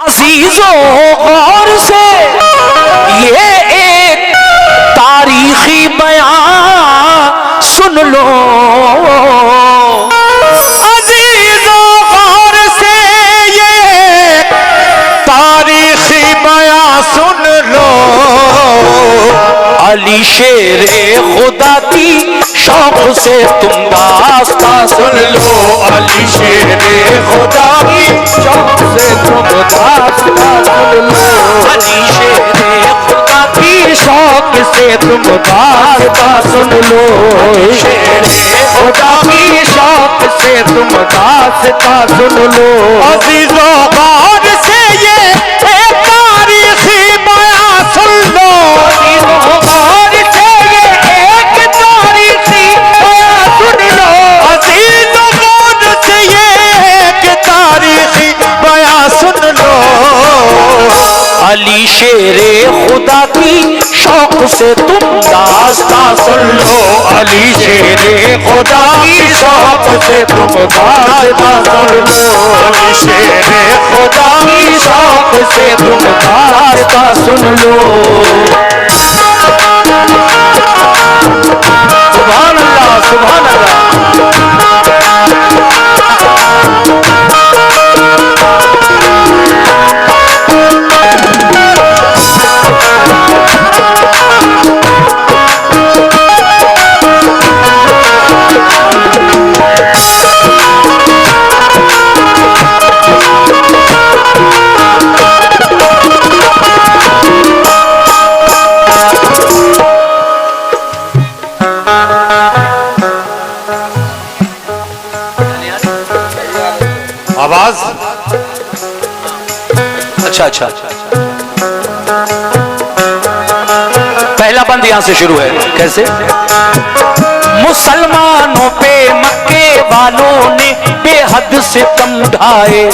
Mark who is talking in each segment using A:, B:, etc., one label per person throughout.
A: अजीजों गौर से ये एक तारीखी बयान सुन लो, अजीजों गौर से ये तारीखी बयान सुन लो। अली शेरे खुदा की शौक से तुम दास्तां सुन लो, अली शेरे खुदा की शौक से तुम दास्तां सुन लो, अली शेरे खुदा की शौक से तुम दास्तां सुन लो, शेरे खुदा की शौक से तुम दास्तां सुन लो। अजीजों गौर से ये तारीखी बयान सुन लो, अजीजों गौर से ये एक तारीखी बयान सुन लो, अजीजों गौर से ये एक तारीखी बयान सुन लो। अली शेरे खुदा की शौक से तुम दास्तां सुन लो, अली शेरे खुदा की शौक से तुम दास्तां सुन लो, अली शेरे खुदा की शौक से तुम दास्तां सुन लो। सुभान अल्लाह, सुभान अल्लाह। आवाज अच्छा, पहला बंद यहां से शुरू है। कैसे? मुसलमानों पे मक्के वालों ने बेहद सितम ढाए,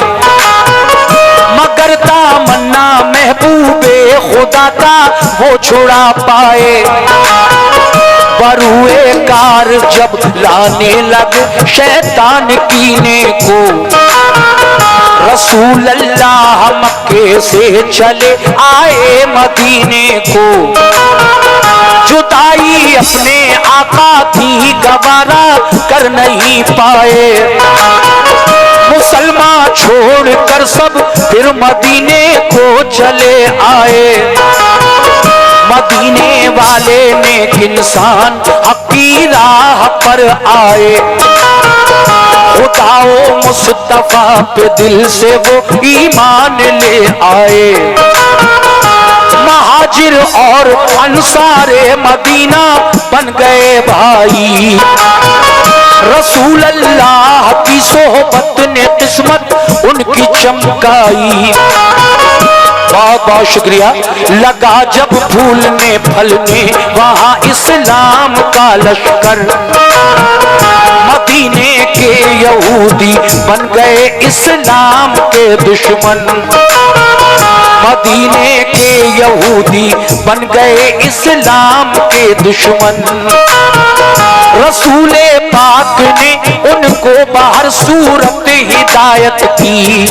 A: मगर तमन्ना महबूबे खुदा का वो छुड़ा पाए। बरुए कार जब लाने लग शैतान कीने को, रसूल अल्लाह मक्के से चले आए मदीने को। जुदाई अपने आका की गवारा कर नहीं पाए, मुसलमान छोड़कर सब फिर मदीने को चले आए। मदीने वाले नेक इंसान अपनी राह पर आए, खुदाओ मुस्तफा पे दिल से वो ईमान ले आए। महाजिर और अंसारे मदीना बन गए भाई, रसूल अल्लाह की सोहबत ने किस्मत उनकी चमकाई। बहुत बहुत शुक्रिया। लगा जब फूलने फलने वहां इस्लाम का लश्कर, मदीने के यहूदी बन गए इस्लाम के दुश्मन, मदीने के यहूदी बन गए इस्लाम के दुश्मन। रसूले पाक ने उनको बाहर सूरत हिदायत की,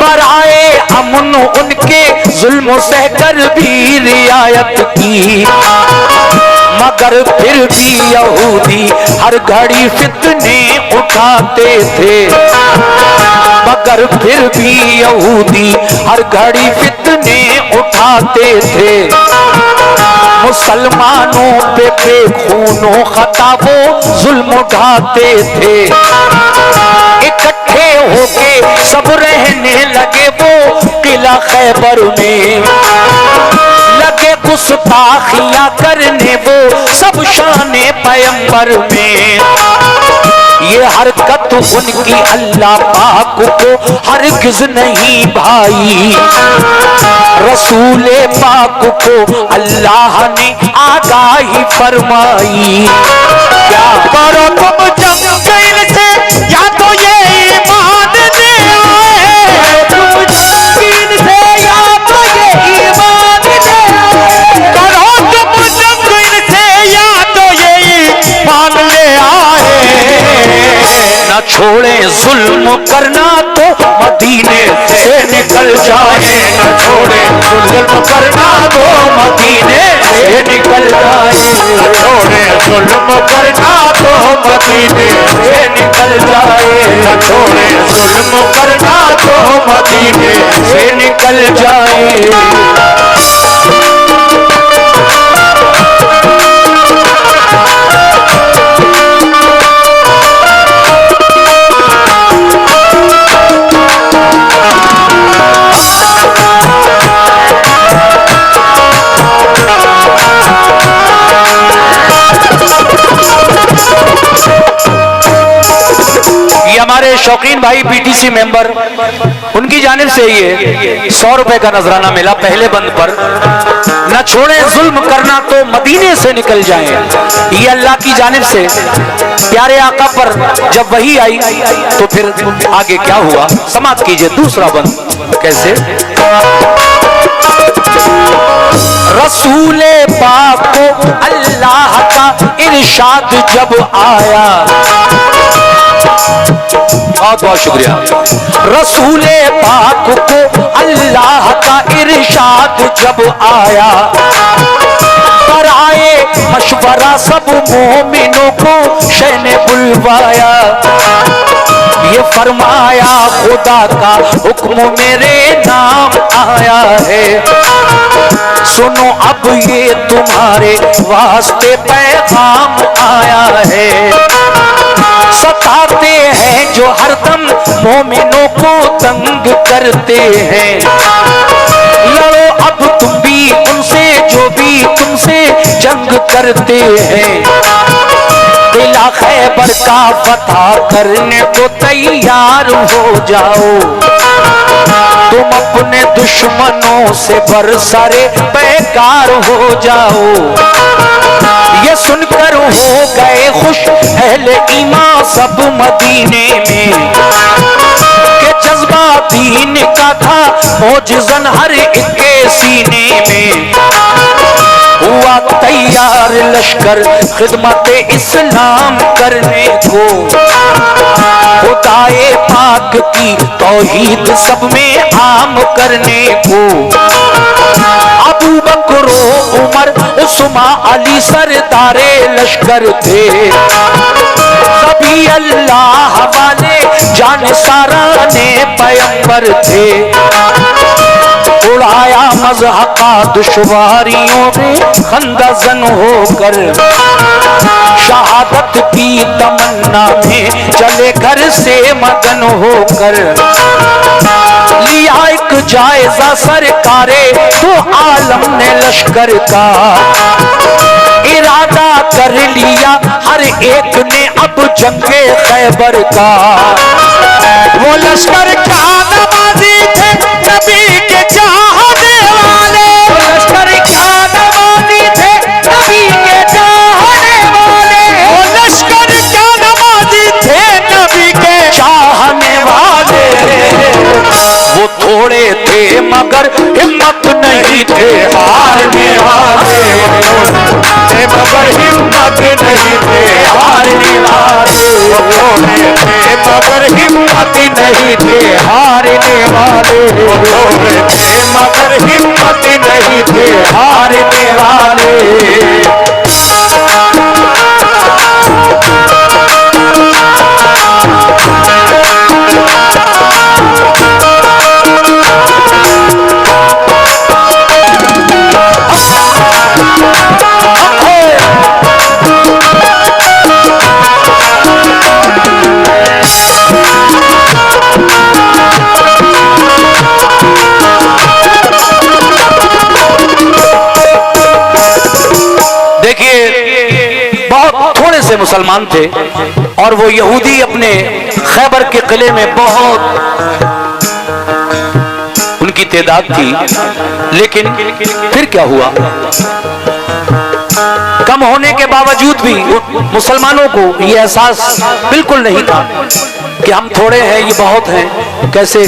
A: पर आए अमन उनके जुल्म सहकर भी रियायत की। मगर फिर भी यहूदी हर घड़ी फितने उठाते थे, मगर फिर भी यहूदी हर घड़ी फितने उठाते थे। मुसलमानों पे खूनो खता वो जुल्म उठाते थे। इकट्ठे होके सब रहने लगे वो किला खैबर में, लगे गुस्ताखियां करने वो सब शाने पैगंबर में। ये हरकत उनकी अल्लाह पाक को हरगिज़ नहीं भाई, रसूले पाक को अल्लाह ने आगाही फरमाई। क्या करो तुम जंगल से या तो ये ईमान ले आए, तुम जंगल से या तो ये ईमान ले आए, करो तुम जंगल से या तो ये ईमान ले आए। न छोड़े जुल्म करना तो मदीने से निकल निकल जाए, न छोड़े जुल्म करना तो मदीने से निकल जाए, न छोड़े जुल्म करना तो मदीने से निकल जाए, न छोड़े जुल्म करना तो मदीने से निकल जाए। हमारे शौकीन भाई पीटीसी मेंबर, उनकी जानिब से ये 100 रुपए का नजराना मिला पहले बंद पर। न छोड़े जुल्म करना तो मदीने से निकल जाएं, ये अल्लाह की जानिब से प्यारे आका पर जब वही आई तो फिर आगे क्या हुआ समाप्त कीजिए। दूसरा बंद कैसे? रसूले पाक को अल्लाह का इरशाद जब आया, बहुत बहुत शुक्रिया। रसूले पाक को अल्लाह का इरशाद जब आया, पर आए मशवरा सब मोमिनों को शह ने बुलवाया। ये फरमाया खुदा का हुक्म मेरे नाम आया है, सुनो अब ये तुम्हारे वास्ते पैगाम आया है। सताते हैं जो हरदम मोमिनों को तंग करते हैं, लड़ो अब तुम भी उनसे जो भी तुमसे जंग करते हैं। किला खैबर का फतह करने को तैयार हो जाओ, तुम अपने दुश्मनों से बरसरे बेकार हो जाओ। ये सुनकर हो गए खुश अहले ईमान सब मदीने में, के जज्बा दीन का था मौजज़न हर एक के सीने में। हुआ तैयार लश्कर खिदमत इस्लाम करने को, खुदाए पाक की तौहीद सब में आम करने को। अबू बकर उमर उस्मा अली सरदारे लश्कर थे, सभी अल्लाह वाले जान सारा ने पैगंबर थे। उड़ाया मज़हक़ा दुश्वारियों में खंदजन होकर, शहादत की तमन्ना में चले घर से मगन होकर। लिया एक जायजा सरकारे तो आलम ने लश्कर का, इरादा कर लिया हर एक ने अब जंगे खैबर का। वो लश्कर क्या नमाज़ी थे नबी के चाहने वाले, वो लश्कर क्या नमाज़ी थे नबी के चाहने वाले, वो लश्कर क्या नमाज़ी थे नबी के चाहने वाले। वो थोड़े थे मगर हिम्मत नहीं थे हारने वाले, मगर हिम्मत नहीं थे हारने वाले। वो थोड़े थे मगर हिम्मत नहीं थे हारने वाले, वो थोड़े थे मगर हिम्मत नहीं थे हारने वाले। से मुसलमान थे और वो यहूदी अपने खैबर के किले में बहुत उनकी तादाद थी, लेकिन फिर क्या हुआ? कम होने के बावजूद भी मुसलमानों को ये एहसास बिल्कुल नहीं था कि हम थोड़े हैं, ये बहुत हैं, कैसे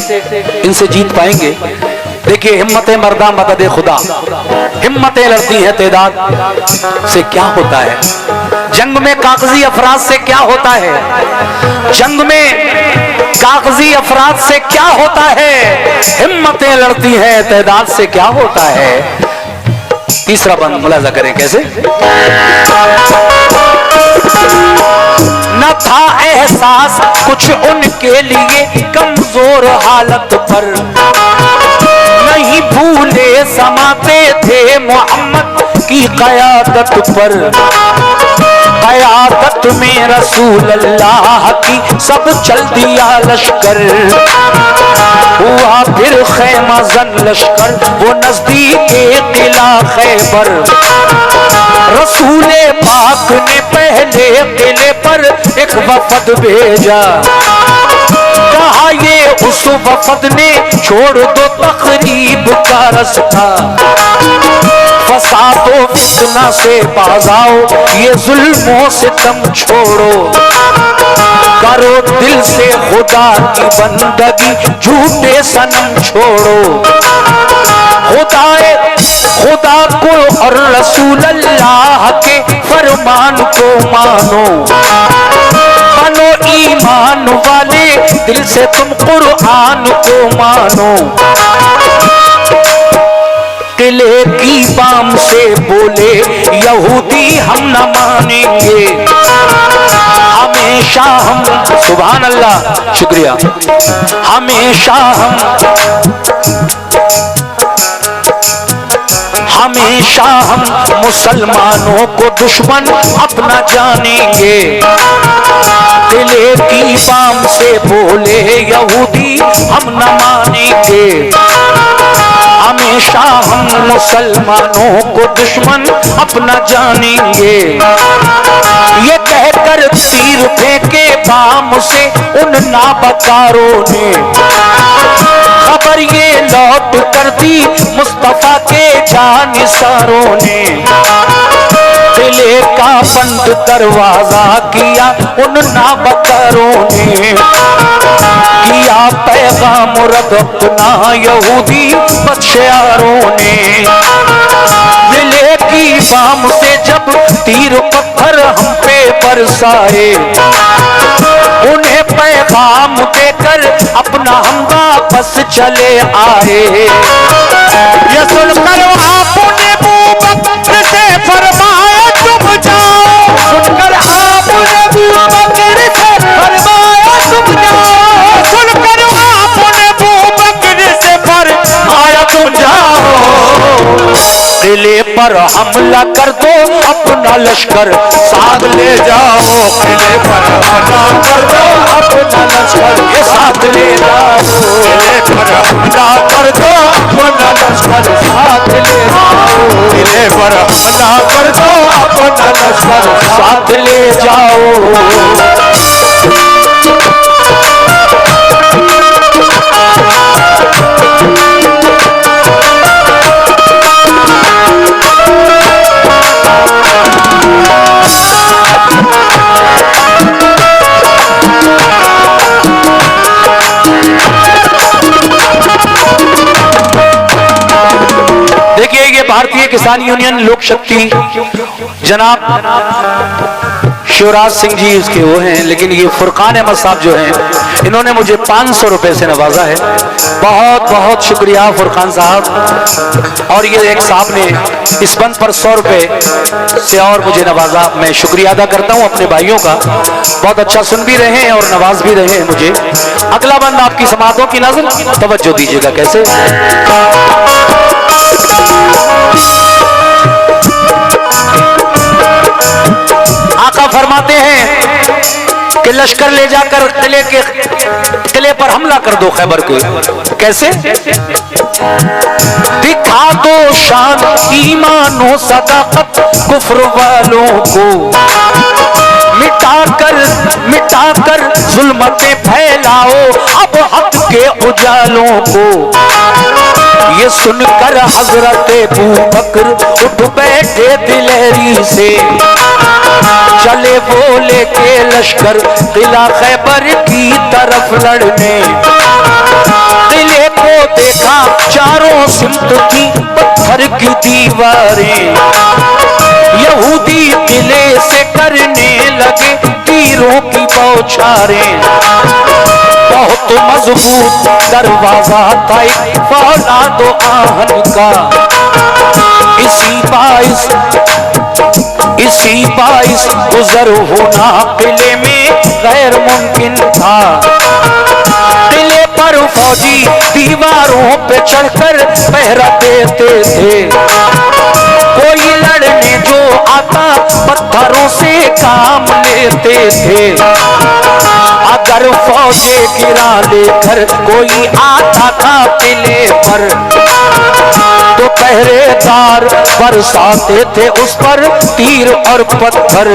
A: इनसे जीत पाएंगे। देखिए, हिम्मतें मर्दा मदद खुदा, हिम्मतें लड़ती हैं तादाद से क्या होता है, जंग में कागजी अफराज से क्या होता है, जंग में कागजी अफराद से क्या होता है, हिम्मतें लड़ती हैं तहदाद से क्या होता है। तीसरा बंद मुलाजा करें कैसे। न था एहसास कुछ उनके लिए कमजोर हालत पर, नहीं भूले समाते थे मोहम्मद की क़यादत पर। क़यादत में रसूल अल्लाह की सब चल दिया लश्कर, हुआ फिर खैमा जन लश्कर वो नजदीक किला खैबर। रसूले पाक ने पहले किले पर एक वफद भेजा, कहा ये उस वफद ने छोड़ दो तकरीब का रास्ता, फसादो फितना से बाज आओ ये जुल्मों से तुम छोड़ो, करो दिल से खुदा की बंदगी झूठे सनम छोड़ो। खुदा को और रसूल अल्लाह के फरमान को मानो, बनो ईमान वाले दिल से तुम कुरान को मानो। किले की बाम से बोले यहूदी हम न मानेंगे, हमेशा हम, सुभान अल्लाह शुक्रिया, हमेशा हम मुसलमानों को दुश्मन अपना जानेंगे। किले की बाम से बोले यहूदी हम न मानेंगे, हमेशा हम मुसलमानों को दुश्मन अपना जानेंगे। ये कहकर तीर फेंके बाम से उन नाबकारों ने, खबर ये लौट कर दी मुस्तफा के जानिसारों ने। किले का बंद दरवाजा किया उन नाबकारों ने, किया पैगाम रद्द अपना यहूदी बदशयारों ने। किले की बाम से जब तीर पत्थर हम पे बरसाए, उन्हें पैगाम देकर अपना हम वापस चले आए। ये सुनकर आपने मुँह बकर से फरमाया तुम जाओ, सुनकर आपने मुँह बकर से फरमाया तुम जाओ, सुनकर आपने मुँह बकर से फरमाया तुम जाओ। किले पर हमला कर दो अपना लश्कर साथ ले जाओ, किले पर हमला कर दो अपना लश्कर के साथ ले जाओ, किले पर हमला कर दो अपना लश्कर साथ ले जाओ, किले पर हमला कर दो अपना लश्कर साथ ले जाओ। देखिए ये भारतीय किसान यूनियन लोक शक्ति जनाब शिवराज सिंह जी इसके वो हैं, लेकिन ये फुरकान अहमद साहब जो हैं इन्होंने मुझे 500 रुपए से नवाजा है। बहुत बहुत शुक्रिया फुरकान साहब। और ये एक साहब ने इस बंद पर 100 रुपए से और मुझे नवाजा। मैं शुक्रिया अदा करता हूँ अपने भाइयों का, बहुत अच्छा सुन भी रहे हैं और नवाज भी रहे हैं मुझे। अगला बंद आपकी समातों की नजर तवज्जो दीजिएगा कैसे। आका फरमाते हैं कि लश्कर ले जाकर किले पर हमला कर दो खैबर के। कैसे? दिखा दो शान ईमान और सदाकत कुफ्र वालों को, मिटाकर जुल्मतें फैलाओ अब हक के उजालों को। ये सुनकर हजरत अबू बकर उठ बैठे दिलेरी से, चले वो लेके लश्कर किला खैबर की तरफ लड़ने। किले को देखा चारों सिमत की पत्थर की दीवारें, यहूदी किले से करने लगे तीरों की बौछारें। तो मजबूत दरवाजा था एक फौलाद आहन का। इसी बाइस गुजर होना किले में गैर मुमकिन था। किले पर फौजी दीवारों पे चढ़कर पहरा देते थे। कोई लड़ने जो आता पत्थरों से काम लेते थे। अगर फौजे गिरा लेकर कोई आता था किले पर तो पहरेदार बरसाते थे उस पर तीर और पत्थर।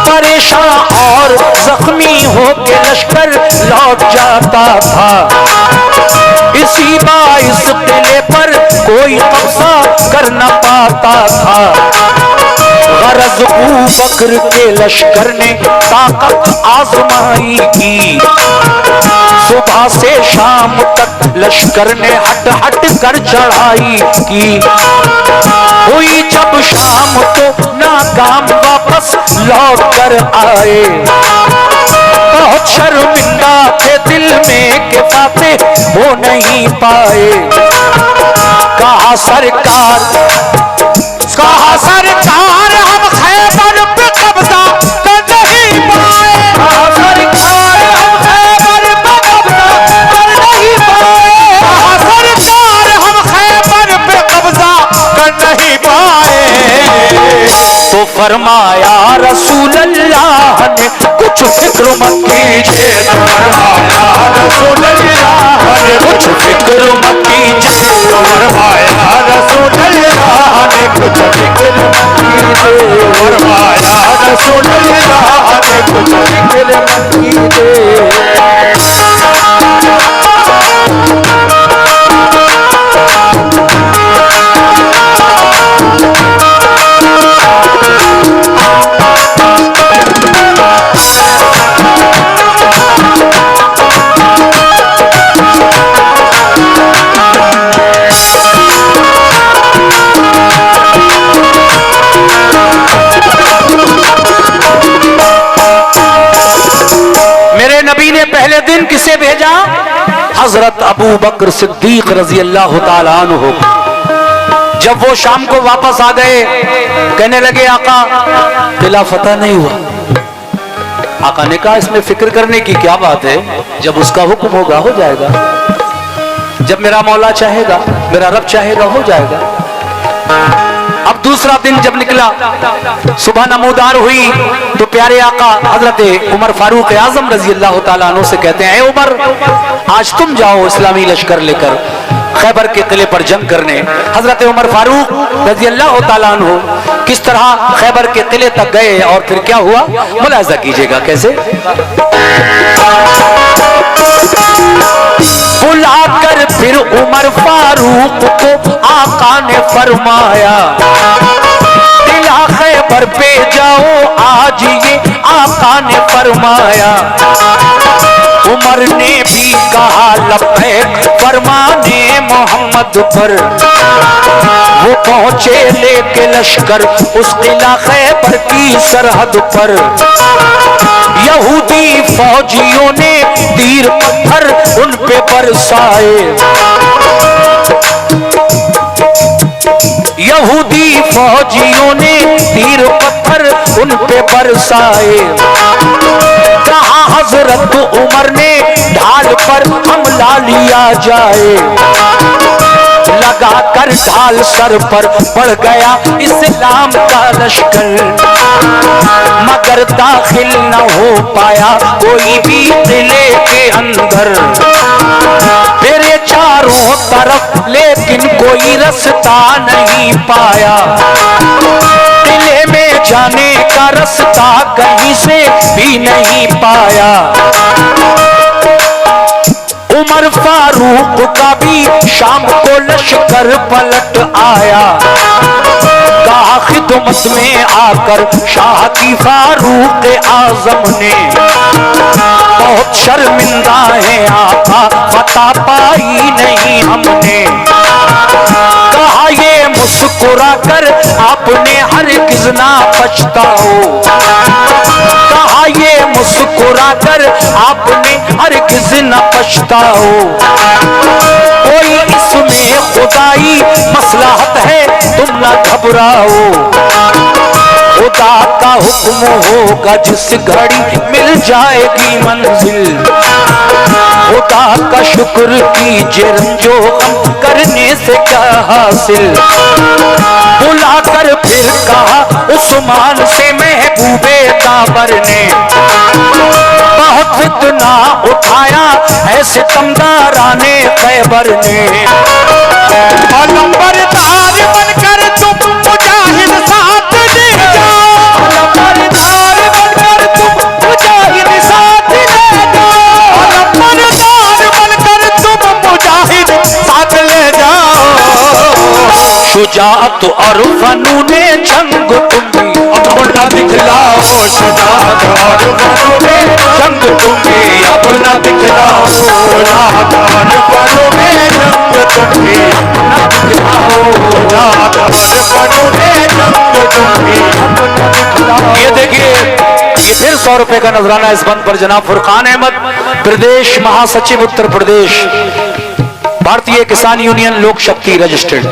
A: परेशान और जख्मी होके लश्कर लौट जाता था। इसी बाइस किले पर कोई कब्जा कर न पाता था। गरज अबू बकर के लश्कर ने ताकत आजमाई की। सुबह से शाम तक लश्कर ने हट हट कर चढ़ाई की। हुई जब शाम तो नाकाम वापस लौट कर आए। बहुत शर्मिंदा थे दिल में के फातेह वो नहीं पाए। कहा सरकार हम खैबर पे कब्जा कर नहीं पाए। कहा सरकार हम खैबर पे कब्जा कर नहीं पाए। कहा सरकार हम खैबर पे कब्जा कर नहीं पाए। तो फरमाया रसूल अल्लाह ने कुछ फिक्र मत कीजिए। फरमाया रसूल अल्लाह ने कुछ फिक्र मत कीजिए। फरमाया रसूल अल्लाह ने कुछ फिक्र मत कीजिए। फरमाया रसूल अल्लाह ने कुछ फिक्र मत कीजिए। पहले दिन किसे भेजा? हजरत अबू बकर सिद्दीक रजी अल्लाह ताला अन्हु। जब वो शाम को वापस आ गए कहने लगे आका किला फतह नहीं हुआ। आका ने कहा इसमें फिक्र करने की क्या बात है, जब उसका हुक्म होगा हो जाएगा। जब मेरा मौला चाहेगा मेरा रब चाहेगा हो जाएगा। अब दूसरा दिन जब निकला सुबह नमूदार हुई तो प्यारे आका हजरत उमर फारूक आजम रजी अल्लाह ताला अन्हु से कहते हैं उमर आज तुम जाओ इस्लामी लश्कर लेकर खैबर के किले पर जंग करने। हजरत उमर फारूक रजी अल्लाह ताला अन्हु किस तरह खैबर के किले तक गए और फिर क्या हुआ मुलाजा कीजिएगा कैसे। बुलाकर फिर उमर फारूक को आका ने फरमाया किला खैबर पे जाओ आज ये आका ने फरमाया। उमर ने भी कहा लब्बैक फरमाने मोहम्मद पर। वो पहुंचे लेके लश्कर उस किला खैबर की सरहद पर। यहूदी फौजियों ने तीर पत्थर उन पे बरसाए। यहूदी फौजियों ने तीर पत्थर उन पे बरसाए। कहा हजरत उमर ने ढाल पर हमला लिया जाए। लगा कर ढाल सर पर पड़ गया इस्लाम का लश्कर। मगर दाखिल न हो पाया कोई भी किले के अंदर। मेरे चारों तरफ लेकिन कोई रास्ता नहीं पाया। किले में जाने का रास्ता कहीं से भी नहीं पाया। उमर फारूक का भी शाम को लश्कर पलट आया। कहा खिदमत में आकर शाह की फारूक आजम ने बहुत शर्मिंदा है आका फतह पाई नहीं हमने। कहा ये मुस्कुरा कर आपने हरगिज़ ना पछताओ। कहा आइए मुस्कुराकर आपने हरगिज़ न पछताओ, कोई इसमें खुदाई मसलहत है तुम न घबराओ। खुदा का हुक्म होगा जिस घड़ी मिल जाएगी मंजिल, खुदा का शुक्र कीजिए रंजो गम करने से क्या हासिल। बुलाकर फिर कहा उस्मान से महबूबे ताबर ने, बहुत फितना उठाया है सितमगाराने खैबर ने। नंबरदार बनकर तुम मुजाहिद साथ ले जाओ, नंबरदार बनकर तुम मुजाहिद साथ ले जाओ, नंबरदार बनकर तुम मुजाहिद साथ ले जाओ। शुजाअत और फनूने जंग तुम अपना दिखलाओ, शुजाअत और फनूने जंग तुम्हें अपना दिखलाओ, शुजाअत और फनूने जंग तुम्हें अपना दिखलाओ, शुजाअत और फनूने जंग तुम्हें अपना दिखलाओ। ये देखिए, ये फिर 100 रुपए का नजराना इस बंद पर जनाब फुरकान अहमद, प्रदेश महासचिव उत्तर प्रदेश, भारतीय किसान यूनियन लोक शक्ति रजिस्टर्ड,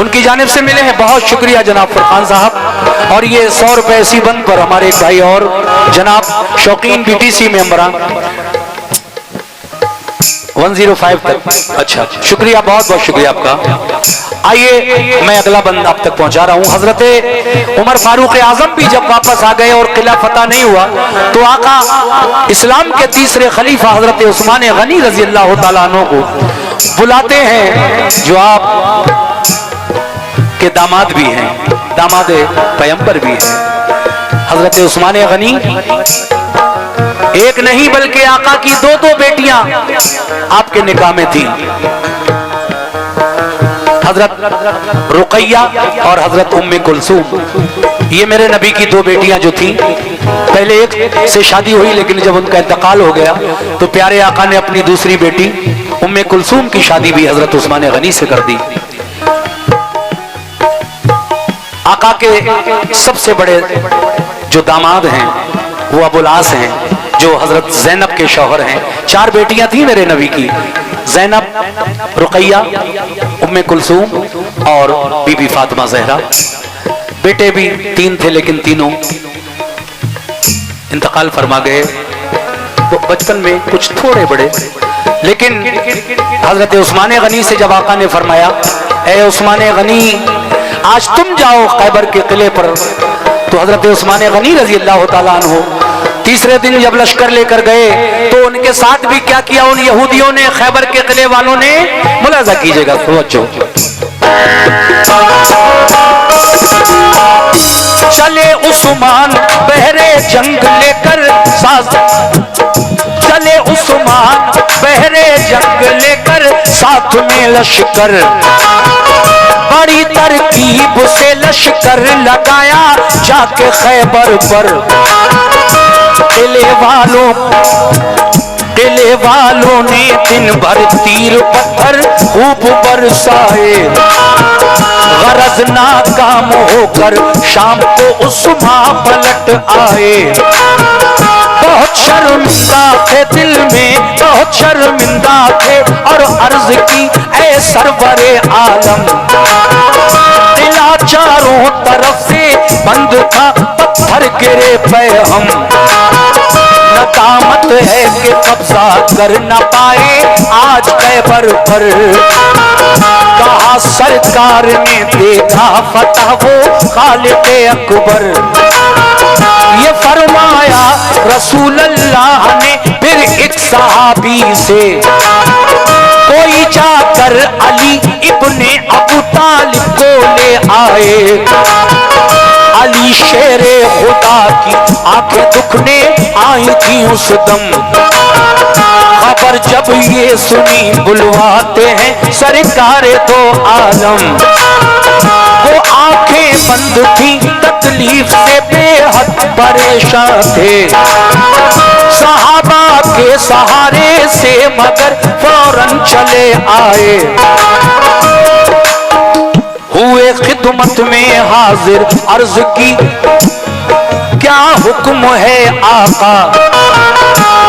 A: उनकी जानिब से मिले हैं। बहुत शुक्रिया जनाब फुरकान साहब। और ये 100 रुपए इसी बंद पर हमारे एक भाई और जनाब शौकीन बीटीसी मेंबरान 105 तक। अच्छा शुक्रिया, बहुत बहुत शुक्रिया आपका। आइए मैं अगला बंद आप तक पहुंचा रहा हूं। हजरत उमर फारूक आजम भी जब वापस आ गए और किला फतह नहीं हुआ तो आका इस्लाम के तीसरे खलीफा हजरत उस्मान गनी रजी अल्लाह तआला अन्हु को बुलाते हैं, जो आप के दामाद भी हैं, दामाद पैगंबर भी हैं। हजरत उस्मान गनी एक नहीं बल्कि आका की दो बेटियां आपके निकाह में थी, हजरत रुकैया और हजरत उम्मे कुलसूम। ये मेरे नबी की 2 बेटियां जो थी, पहले एक से शादी हुई लेकिन जब उनका इंतकाल हो गया तो प्यारे आका ने अपनी दूसरी बेटी उम्मे कुलसूम की शादी भी हजरत उस्मान गनी से कर दी। आका के सबसे बड़े जो दामाद हैं वो अबुल आस हैं, जो हजरत ज़ैनब के शौहर हैं। 4 बेटियां थी मेरे नबी की, ज़ैनब, रुकैया, उम्मे कुलसूम और बीबी फातिमा ज़हरा। बेटे भी 3 थे लेकिन तीनों इंतकाल फरमा गए, वो बचपन में कुछ थोड़े बड़े। लेकिन हजरत उस्मान गनी से जब आका ने फरमाया, ए उस्मान गनी आज तुम जाओ खैबर के किले पर, तो हजरत उस्मान गनी रजी अल्लाह तआला अन्हु तीसरे दिन जब लश्कर लेकर गए तो उनके साथ भी क्या किया उन यहूदियों ने, खैबर के किले वालों ने। मुलाजा कीजिएगा, सोचो। चले उस्मान बहरे जंग लेकर चले उस्मान बहरे जंग लेकर साथ में लश्कर, बड़ी तरकीब से लश्कर लगाया जाके खैबर पर। किले वालों ने दिन भर तीर पत्थर खूब बरसाए, गरज नाकाम होकर शाम को उस्मान पलट आए। बहुत शर्मिंदा थे दिल में, बहुत शर्मिंदा थे और अर्ज की ऐ सरवरे आलम, किला चारों तरफ से बंद था पत्थर गिरे पे हम। नदामत है कि कब्जा कर न पाए आज खैबर पर, कहा सरकार ने देखा फतह वो खालिद अकबर। ये फरमाया रसूल अल्लाह ने फिर एक सहाबी से, कोई जाकर अली इब्ने अबू तालिब को ले आए। अली शेरे खुदा की आंखें दुखने आई थी उस दम, खबर जब ये सुनी बुलवाते हैं सरकार दो आलम। वो आंखें बंद थी तकलीफ से बेहद परेशान थे, सहाबा के सहारे से मगर फौरन चले आए। हुए खिदमत में हाजिर अर्ज की क्या हुक्म है आका,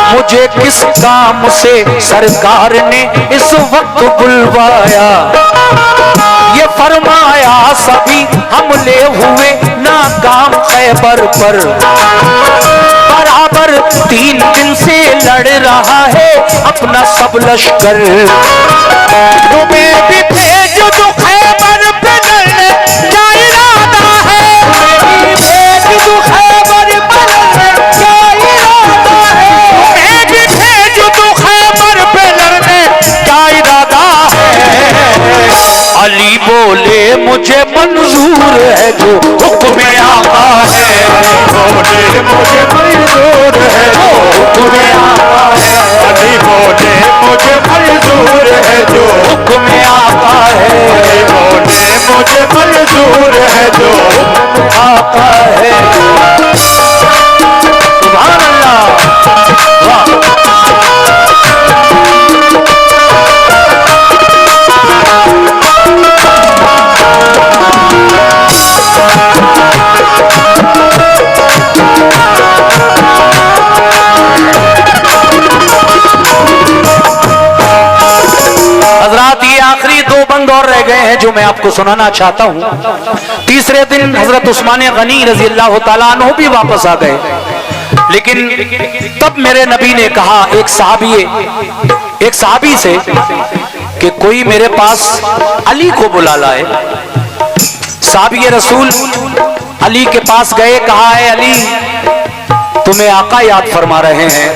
A: मुझे किस काम से सरकार ने इस वक्त बुलवाया। ये फरमाया सभी हमले हुए नाकाम खैबर पर, बराबर 3 दिन से लड़ रहा है अपना सब लश्कर। तुम्हें भी भेज दो खैबर पे लड़ने क्या इरादा है, तुम्हें भी भेज दो खैबर पे लड़ने क्या इरादा है, तुम्हें भी भेज दो खैबर पे लड़ने क्या इरादा है। अली बोले मुझे मंजूर है जो हुक्म आका है, बोले मुझे मंजूर है जो हुक्म आका है। अली बोले मुझे मंजूर है जो हुक्म आका है, बोले मुझे मंजूर है जो हुक्म आका है। सुभान अल्लाह, वाह। हजरात, ये आखिरी 2 बंद और रह गए हैं जो मैं आपको सुनाना चाहता हूं। तीसरे दिन हजरत उस्मान गनी रजी अल्लाह तआला अन्हु भी वापस आ गए, लेकिन तब मेरे नबी ने कहा एक सहाबी से कि कोई मेरे पास अली को बुला लाए। सहाबी रसूल अली के पास गए, कहा है अली तुम्हें आका याद फरमा रहे हैं।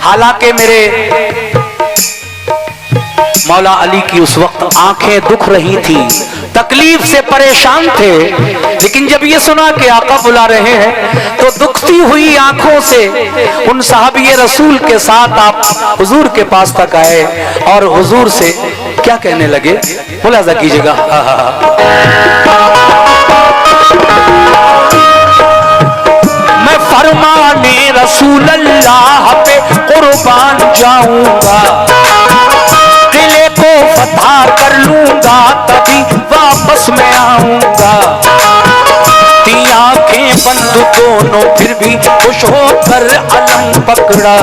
A: हालांकि मेरे मौला अली की उस वक्त आंखें दुख रही थी, तकलीफ से परेशान थे, लेकिन जब ये सुना कि आका बुला रहे हैं तो दुखती हुई आंखों से उन साहबी रसूल के साथ आप हुजूर के पास तक आए और हुजूर से क्या कहने लगे, मुलाजा कीजिएगा। मैं फरमाने रसूल अल्लाह पे कुर्बान जाऊंगा, किले को फतह कर लूंगा तभी वापस मैं आऊंगा। 3 आंखें बंद दोनों फिर भी खुश होकर अलम पकड़ा,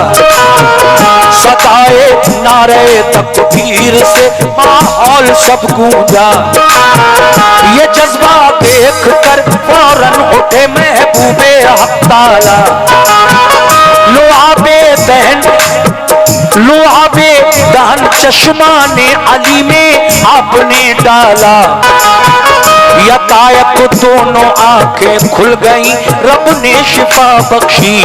A: सदाए नारे तकबीर से माहौल सब गूंजा। ये जज्बा देख कर फौरन उठे महबूबे हक ताला, लुआबे दहन चश्मा ने अली में आपने डाला। यकायक दोनों आंखें खुल गई, रब ने शिफा बख्शी।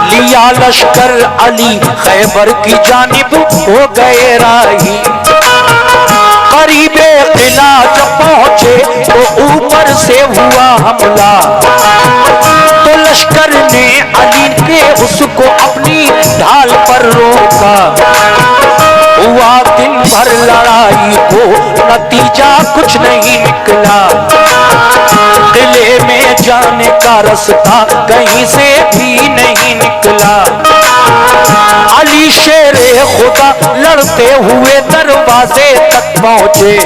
A: लिया लश्कर अली खैबर की जानिब हो गए राही। करीबे किला जब पहुंचे तो ऊपर से हुआ हमला, तो लश्कर ने अली के उसको अपनी ढाल पर रोका। हुआ दिन भर लड़ाई को नतीजा कुछ नहीं निकला, किले में जाने का रास्ता कहीं से भी नहीं निकला। अली शेरे खुदा लड़ते हुए दरवाजे तक पहुंचे,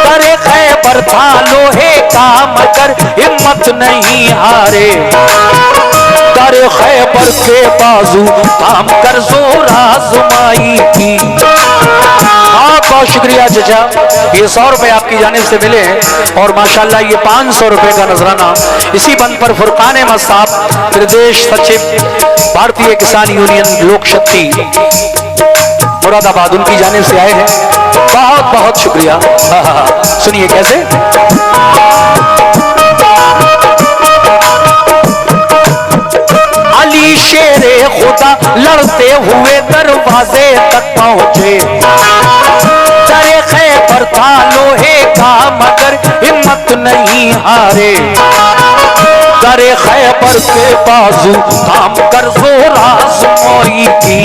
A: करे खैबर था लोहे का मगर हिम्मत नहीं हारे। करे खैबर के बाजू थाम कर जोर आजमाई थी। बहुत शुक्रिया चाचा, ये 100 रुपए आपकी जानिब से मिले हैं और माशाल्लाह ये 500 रुपए का नजराना इसी बंद पर फुरकान अहमद साहब प्रदेश सचिव भारतीय किसान यूनियन लोक शक्ति मुरादाबाद उनकी जानिब से आए हैं। बहुत बहुत शुक्रिया। सुनिए कैसे। अली शेरे खुदा लड़ते हुए दरवाजे तक पहुंचे, दरे खैबर था लोहे का मगर हिम्मत नहीं हारे। दरे खैबर के बाजू थाम कर जोर आजमाई थी।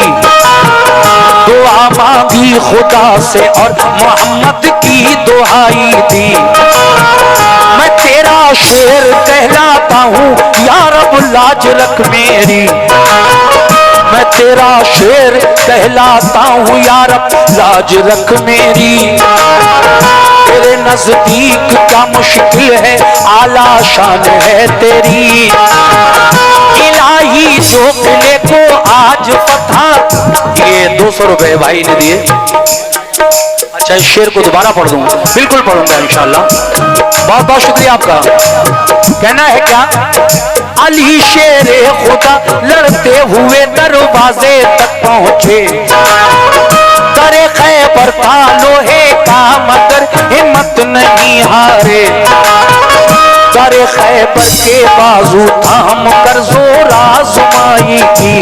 A: दुआ मांगी खुदा से और मोहम्मद की दुहाई दी। मैं तेरा शेर कहलाता हूँ या रब लाज रख मेरी। मैं तेरा शेर कहलाता हूँ या रब लाज रख मेरी। तेरे नजदीक क्या मुश्किल है, आला शान है तेरी। इलाही जो किले को आज फतह, ये 200 रुपए भाई ने दिए। अच्छा, इस शेर को दोबारा पढ़ दूंगा, बिल्कुल पढ़ूंगा इंशाल्लाह। बहुत बहुत शुक्रिया आपका। कहना है क्या, अली शेरे खुदा लड़ते हुए दरवाजे तक पहुंचे, करे खैबर था लोहे का मगर हिम्मत नहीं हारे। करे खैबर के बाजू थाम कर जोर आजमाई की,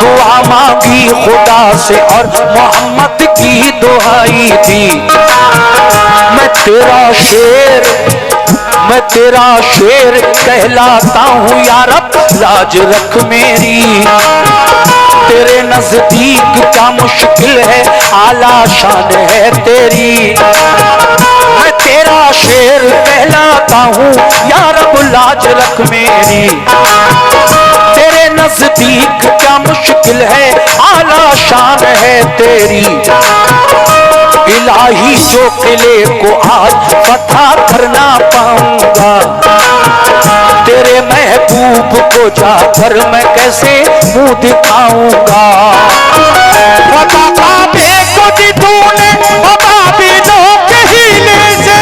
A: दुआ मांगी खुदा से और मोहम्मद की दुहाई थी। मैं तेरा शेर कहलाता हूँ या रब, लाज रख मेरी। तेरे नजदीक क्या मुश्किल है, आला शान है तेरी। मैं तेरा शेर कहलाता हूँ या रब, लाज रख मेरी। तेरे नजदीक क्या मुश्किल है, आला शान है तेरी। इलाही जो किले को आज फतह करना पाऊंगा, तेरे महबूब को जाकर मैं कैसे मुंह दिखाऊंगा। फतह काबे को दी तूने अबाबिलों के हीले से,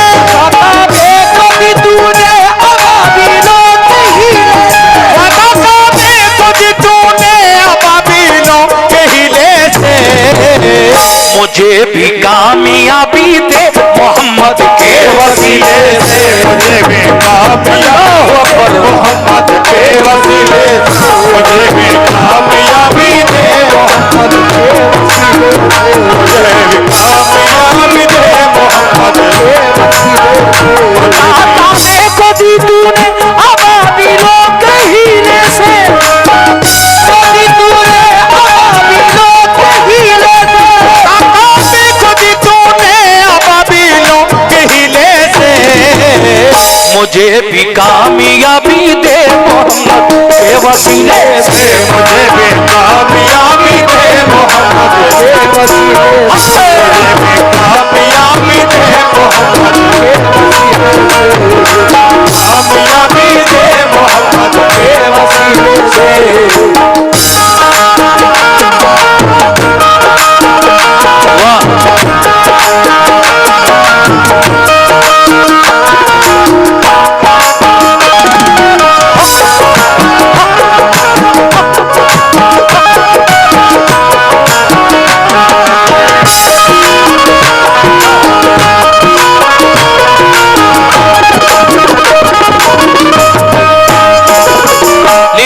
A: काबे को दी तूने अबाबिलों के हीले से, फतह काबे को दी तूने अबाबिलों के हीले से। मुझे भी कामयाबी दे मोहम्मद के वसीले से, मुझे भी कामयाबी मोहम्मद के वसीले से, मुझे भी कामयाबी दे मोहम्मद के वसीले से, मुझे भी कामयाबी दे मोहम्मद के वसीले से। को दी तूने अबाबिलों के हीले से, दी तूने अबाबिलों के हीले से, मुझे भी कामयाबी दे मोहम्मद के वसीले से, मुझे भी कामयाबी दे मोहम्मद के वसीले से, मुझे भी कामयाबी दे मोहम्मद के वसीले से, कामयाबी दे मोहम्मद के वसीले से।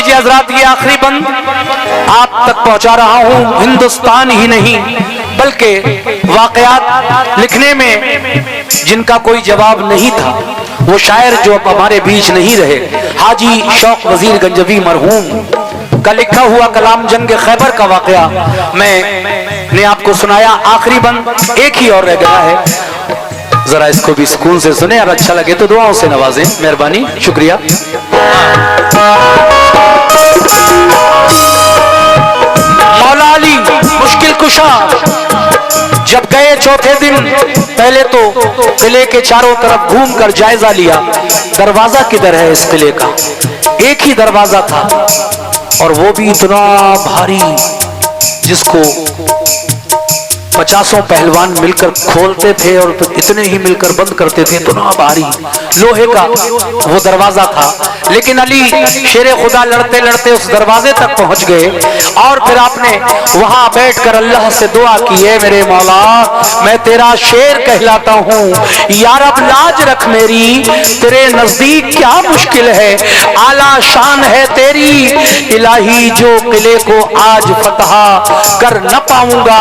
A: हजरात, ये आखिरी बंद आप तक पहुंचा रहा हूं। हिंदुस्तान ही नहीं बल्कि वाकयात लिखने में जिनका कोई जवाब नहीं था, वो शायर जो अब हमारे बीच नहीं रहे, हाजी शौक वजीर गंजवी मरहूम का लिखा हुआ कलाम जंग खैबर का वाकया मैंने आपको सुनाया। आखिरी बंद एक ही और रह गया है, जरा इसको भी सुकून से सुने और अच्छा लगे तो दुआओं से नवाजें, मेहरबानी, शुक्रिया। मौला अली मुश्किल कुशा जब गए चौथे दिन, पहले तो किले के चारों तरफ घूमकर जायजा लिया, दरवाजा किधर है इस किले का। एक ही दरवाजा था और वो भी इतना भारी जिसको 50 पहलवान मिलकर खोलते थे और इतने ही मिलकर बंद करते थे, इतना भारी लोहे का वो दरवाजा था। लेकिन अली शेरे खुदा लड़ते लड़ते उस दरवाजे तक पहुंच गए और फिर आपने वहां बैठकर अल्लाह से दुआ की, है मेरे मौला मैं तेरा शेर कहलाता हूँ, यार अब लाज रख मेरी। तेरे नजदीक क्या मुश्किल है, आला शान है तेरी। इलाही जो किले को आज फतह कर न पाऊंगा,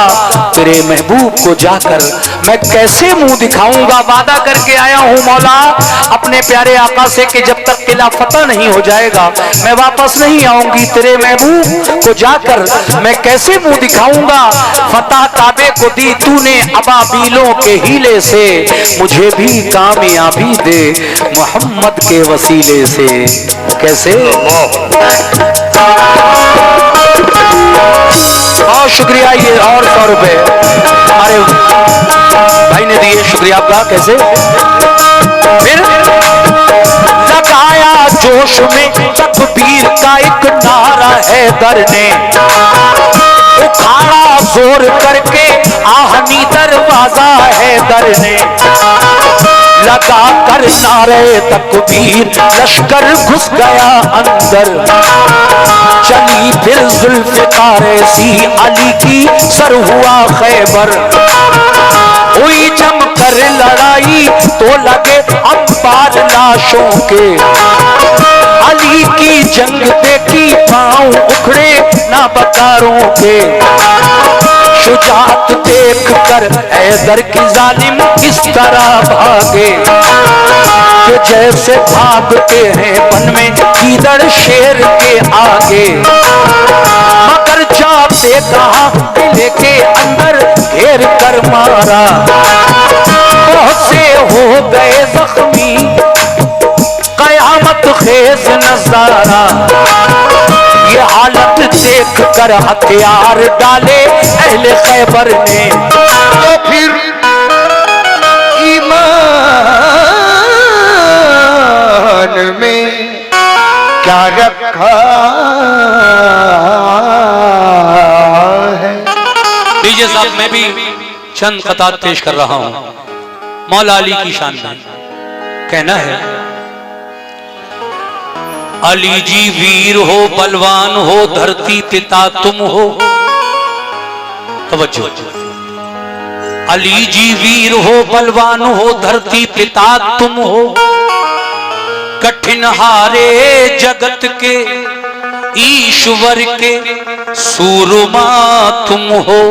A: तेरे महबूब को जाकर मैं कैसे मुंह दिखाऊंगा। वादा करके आया हूं मौला अपने प्यारे आका से कि जब तक किला फतह नहीं हो जाएगा मैं वापस नहीं आऊंगी। तेरे महबूब को जाकर मैं कैसे मुंह दिखाऊंगा। फतह काबे को दी तूने अबाबीलों के हीले से, मुझे भी कामयाबी दे मोहम्मद के वसीले से। कैसे? बहुत शुक्रिया। ये और 100 रुपए हमारे भाई ने दिए, शुक्रिया आपका। कैसे फिर लगाया जोश में तकबीर का एक नारा हैदर ने, उखाड़ा जोर करके आहनी दरवाजा हैदर ने, लगा कर नारे तकबीर लश्कर घुस गया अंदर, चली फिर जुल्फ़िकारे सी अली की सर हुआ खैबर, हुई जम कर लड़ाई तो लगे अंबार लाशों के, अली की जंग देखी पांव उखड़े ना बकारों के, शुजात देख कर हैदर की जालिम इस तरह भागे कि जैसे भागते हैं वन में गीदड़ शेर के आगे, मगर जाते कहा किले के अंदर घेर कर मारा, बहुत से हो गए जख्मी कयामत खेज नजारा, ये हालत देख कर हथियार डाले अहले खैबर ने, तो फिर ईमान में क्या रखा है। लीजिए साहब, मैं भी चंद क़तात पेश कर रहा हूं मौला अली की शान में। कहना है, अली जी वीर हो बलवान हो धरती पिता तुम हो, तवज्जो, अली जी वीर हो बलवान हो धरती पिता तुम हो, कठिन हारे जगत के ईश्वर के सूरमा तुम हो,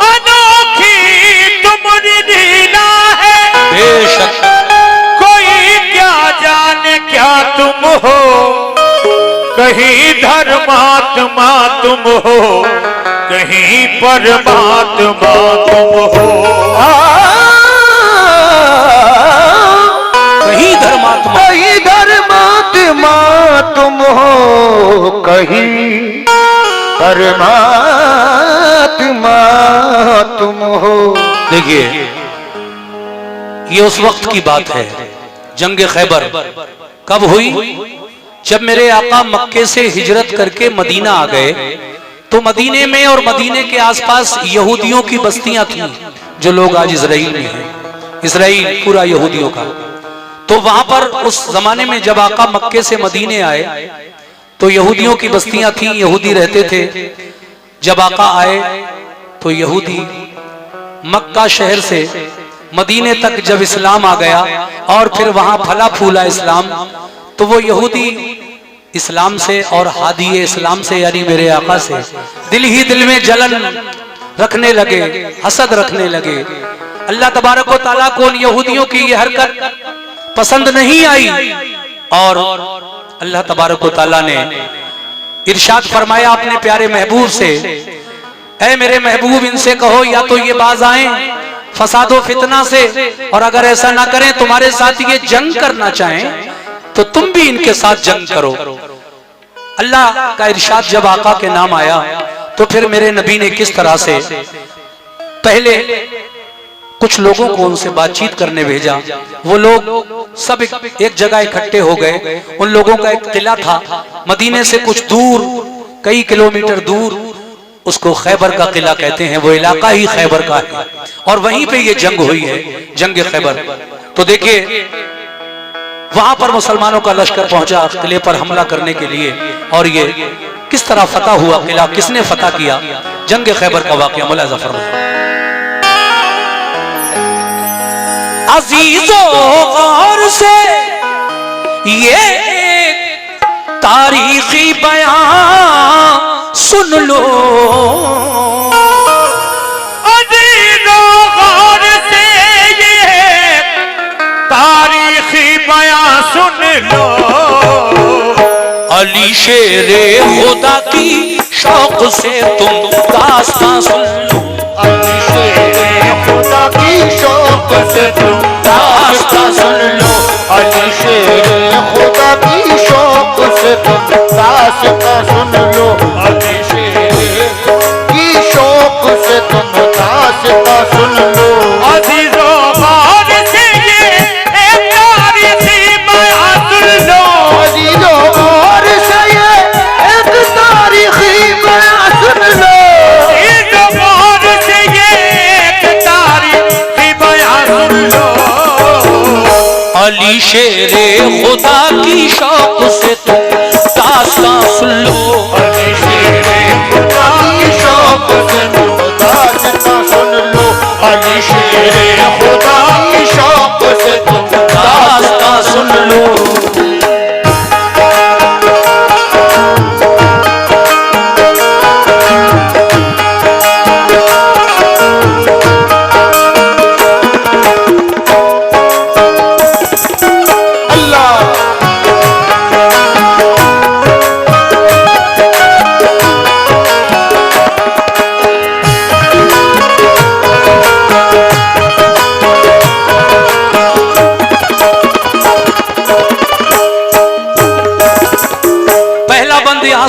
A: अनोखी तुम्हारी लीला है बेशक, क्या तुम हो, कहीं धर्मात्मा तुम हो, कहीं परमात्मा तुम हो, कहीं धर्मात्मा तुम हो, कहीं परमात्मा तुम हो। देखिए, ये उस वक्त की बात है, जंग खैबर कब हुई? जब मेरे आका मक्के से हिजरत करके मदीना आ गए, तो मदीने में और मदीने के आसपास यहूदियों की बस्तियां थीं, जो लोग आज इजराइल में हैं। इजराइल पूरा यहूदियों का। तो वहां पर उस जमाने में जब आका मक्के से मदीने आए तो यहूदियों की बस्तियां थीं, यहूदी रहते थे। जब आका आए तो यहूदी मक्का शहर से मदीने तक जब इस्लाम आ गया और फिर वहां फला फूला इस्लाम, तो वो यहूदी इस्लाम से और हादी इस्लाम से यानी मेरे आका से दिल ही दिल में जलन रखने लगे, हसद रखने लगे। अल्लाह तबारक व तआला को उन यहूदियों की ये हरकत पसंद नहीं आई और अल्लाह तबारक व तआला ने इरशाद फरमाया अपने प्यारे महबूब से, ऐ मेरे महबूब इनसे कहो या तो ये बाज आए फसादो फितना से, और अगर ऐसा ना करें तुम्हारे साथ ये जंग करना चाहें तो तुम भी इनके साथ जंग करो। अल्लाह का इरशाद जब आका के नाम आया तो फिर मेरे नबी ने किस तरह से पहले कुछ लोगों को उनसे बातचीत करने भेजा। वो लोग सब एक जगह इकट्ठे हो गए। उन लोगों का एक किला था मदीने से कुछ दूर, कई किलोमीटर दूर, उसको खैबर का किला कहते हैं। वो इलाका ही खैबर का है और वहीं पे ये जंग हुई है, जंग खैबर। तो देखिए वहां पर मुसलमानों का लश्कर पहुंचा किले पर हमला करने के लिए, और ये किस तरह फतह हुआ किला, किसने फतह किया, जंग खैबर का वाकया मुलाज़ा फरमाइए। अजीजों गौर से ये तारीखी बयान सुन लो, अजीजों गौर से ये तारीखी बयान सुन लो। अली शेरे खुदा की शौक से तुम दास्तां सुन लो, अली शेरे खुदा की शौक से तुम दास्तां सुन लो, अली शेरे खुदा की शौक से तुम दास्तां सुन लो, अली शेरे की शौक से तुम दास्तां सुन लो। शेरे खुदा की शौक से तुम दास्तां सुन लो, अली शेरे खुदा की शौक से तुम दास्तां सुन लो, अली शेरे खुदा की शौक से तुम दास्तां सुन लो।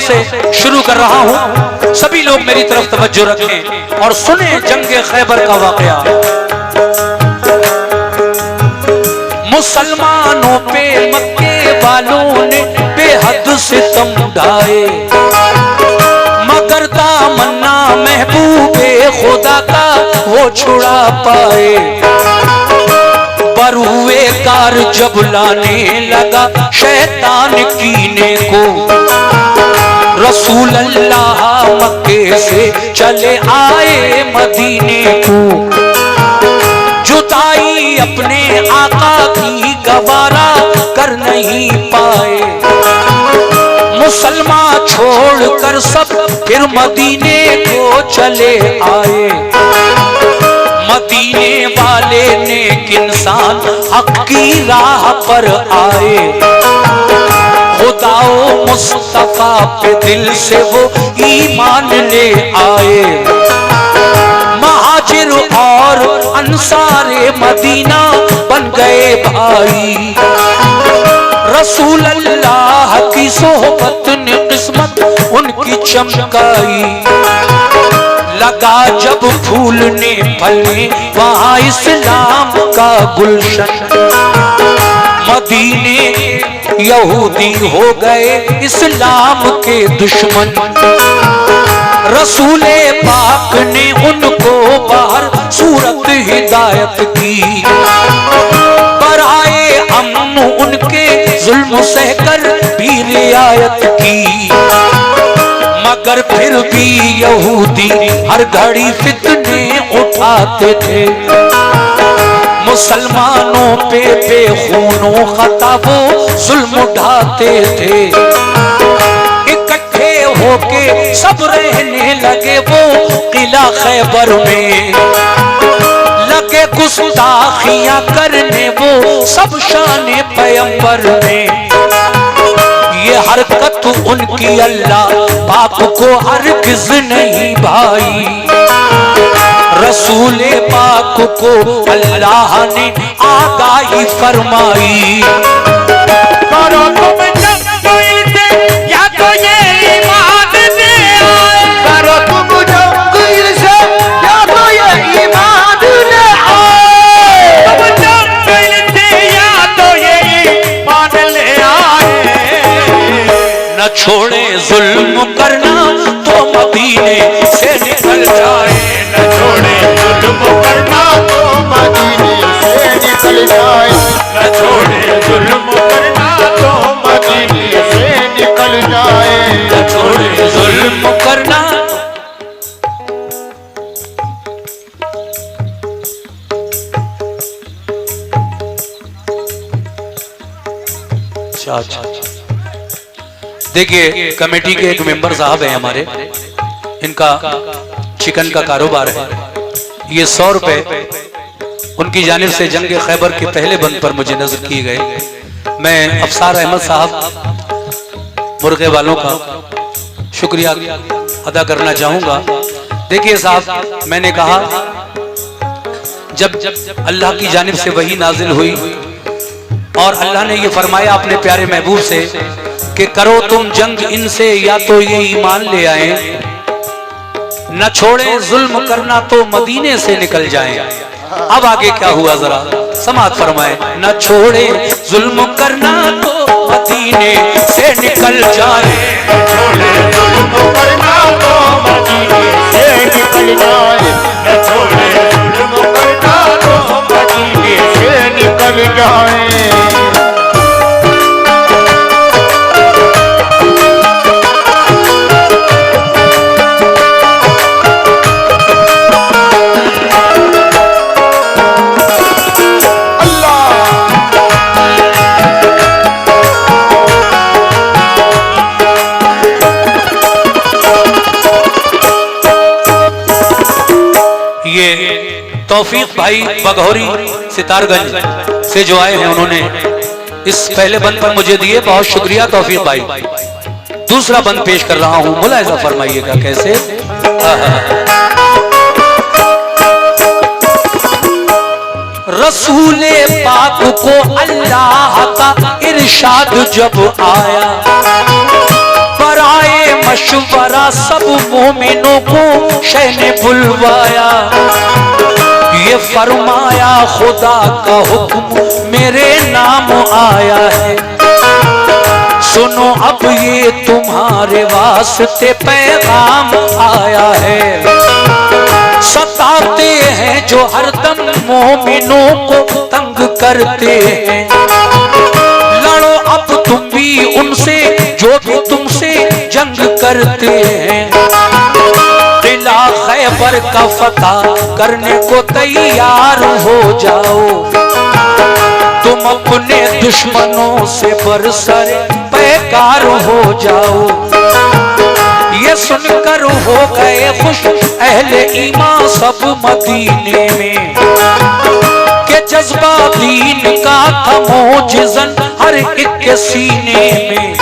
A: से शुरू कर रहा हूं, सभी लोग मेरी तरफ तवज्जो रखें और सुने जंगे खैबर का वाकया। मुसलमानों पे मक्के वालों ने बेहद सितम ढाए, मगर तमन्ना महबूबे खुदा का वो छुड़ा पाए। बरूए कार जब लाने लगा शैतान कीने को, रसूल अल्लाह मक्के से चले आए मदीने को। जुदाई अपने आका की गवारा कर नहीं पाए, मुसलमान छोड़कर सब फिर मदीने को चले आए। मदीने वाले नेक इंसान हक की राह पर आए, खुदाओ मुस्तफा पे दिल से वो ईमान ले आए। महाजिर और अंसारे मदीना बन गए भाई, रसूल अल्लाह की सोहबत ने किस्मत उनकी चमकाई। लगा जब फूलने फलने वहाँ इस्लाम का गुलशन, मदीने यहूदी हो गए इस्लाम के दुश्मन। रसूले पाक ने उनको बाहर सूरत हिदायत की, पर आए अमन उनके जुल्म सहकर भी रियायत की। मगर फिर भी यहूदी हर घड़ी फितने उठाते थे, मुसलमानों पे बेखूनों खता वो जुल्म उठाते थे। इकट्ठे होके सब रहने लगे वो किला खैबर में, लगे गुस्ताखियां करने वो सब शाने पैगंबर में। ये हरकत उनकी अल्लाह पाक को हरगिज़ नहीं भाई, रसूले पाक को अल्लाह ने आगाही फरमाई। करो तुम जंग इनसे या तो ये ईमान ले आए, करो तुम जंग इनसे या तो ये ईमान ले आए, तुम जंग इनसे या तो ये ईमान ले आए। न छोड़े जुल्म करना तो मदीने से निकल जाए, न छोड़े जुल्म करना तो मदीने से निकल जाए, न छोड़े जुल्म करना तो मदीने से निकल जाए, न छोड़े जुल्म करना। अच्छा, देखिए कमेटी के एक मेंबर साहब हैं हमारे, इनका चिकन का कारोबार है। ये 100 रुपए उनकी जानिब से जंग खैबर के पहले बंद पर मुझे नजर किए गए। मैं अफसार अहमद साहब मुर्गे वालों का शुक्रिया अदा करना चाहूँगा। देखिए साहब, मैंने कहा जब अल्लाह की जानिब से वही नाजिल हुई और अल्लाह ने ये फरमाया अपने प्यारे महबूब से कि करो तुम जंग इनसे या तो ये ईमान ले आए, न छोड़े जुल्म करना तो मदीने से निकल जाएं। अब आगे क्या हुआ जरा समाअत फरमाए। न छोड़े जुल्म करना तो मदीने से निकल जाए, न छोड़े जुल्म करना तो मदीने से निकल जाए, न छोड़े जुल्म करना तो मदीने से निकल जाए। तौफीक भाई बघौरी सितारगंज से जो आए हैं, उन्होंने इस पहले बंद पर मुझे दिए, बहुत शुक्रिया तौफीक भाई। दूसरा बंद पेश कर रहा हूं, मुलाहिजा फरमाइएगा कैसे। रसूले पाक को अल्लाह का इरशाद जब आया, बराए मशवरा सब मोमिनों को शह ने बुलवाया। ये फरमाया खुदा का हुक्म मेरे नाम आया है, सुनो अब ये तुम्हारे वास्ते पैगाम आया है। सताते हैं जो हरदम मोमिनों को तंग करते हैं, लड़ो अब तुम भी उनसे जो भी तुमसे जंग करते हैं। किला खैबर का फतह करने को तैयार हो जाओ, तुम अपने दुश्मनों से बरसरे बेकार हो जाओ। ये सुनकर हो गए खुश अहले ईमान सब मदीने में, के जज्बा दीन का था मोजिज़न हर एक के सीने में।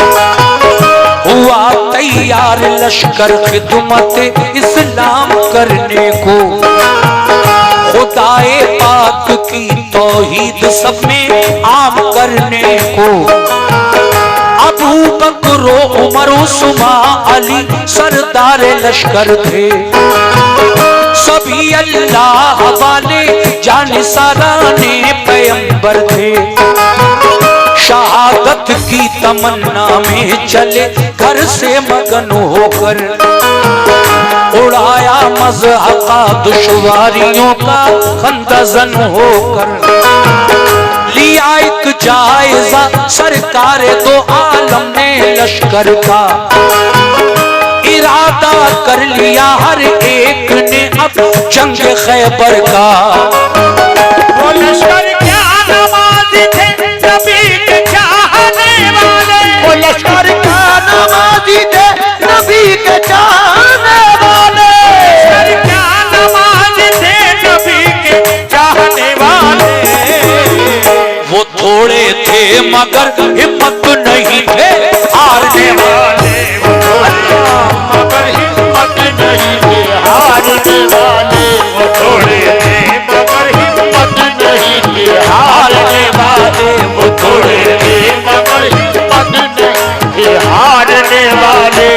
A: हुआ तैयार लश्कर खिदमत इस्लाम करने को, खुदाए पाक की तौहीद सब में आम करने को। अबू बकर उमर उस्मान अली सरदार लश्कर थे, सभी अल्लाह वाले जानिसाराने पैगंबर थे। शहादत की तमन्ना में चले घर से मगन होकर, उड़ाया मज़हक़ा दुश्वारियों का खंदज़न होकर। लिया एक जायजा सरकार दो आलम ने लश्कर का, इरादा कर लिया हर एक ने अब जंग खैबर का।
B: वो लश्कर क्या नमाज़ी थे नबी के चाहने वाले,
C: वो लश्कर क्या नमाज़ी थे नबी के चाहने वाले।
B: लश्कर क्या नमाज़ी थे नबी के चाहने वाले।
A: वो थोड़े थे मगर हिम्मत नहीं थे हारने वाले,
B: मगर हिम्मत नहीं थे हारने वाले। वो थोड़े थे मगर हिम्मत नहीं थे हारने वाले। वो थोड़े थे मगर हिम्मत नहीं थे हारने वाले।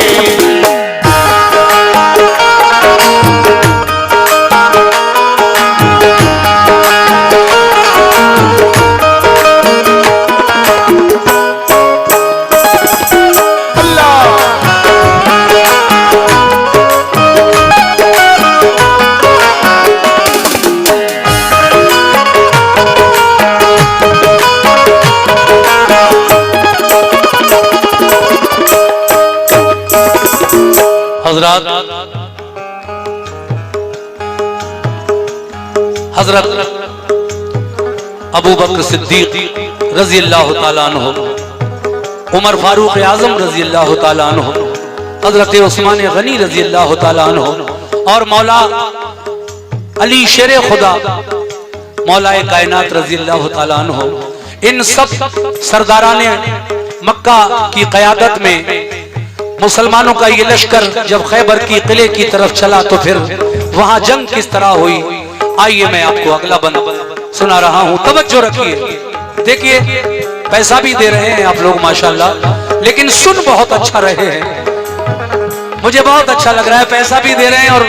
A: हजरत अबू बकर सिद्दीक रजी अल्लाह तआला अन्हु, उमर फारूक आजम रजी अल्लाह तआला अन्हु, हजरत उस्मान गनी रजी अल्लाह तआला अन्हु और मौला अली शेर खुदा मौलाए कायनात रजी अल्लाह तआला अन्हु, इन सब सरदाराने मक्का की क़यादत में मुसलमानों का ये लश्कर जब खैबर की किले की तरफ चला तो फिर वहां जंग किस तरह हुई, आइए मैं आपको अगला बंद सुना रहा हूं, तवज्जो रखिए। देखिए पैसा भी दे रहे हैं आप लोग माशाल्लाह, लेकिन सुन बहुत अच्छा रहे हैं, मुझे बहुत अच्छा लग रहा है। पैसा भी दे रहे हैं और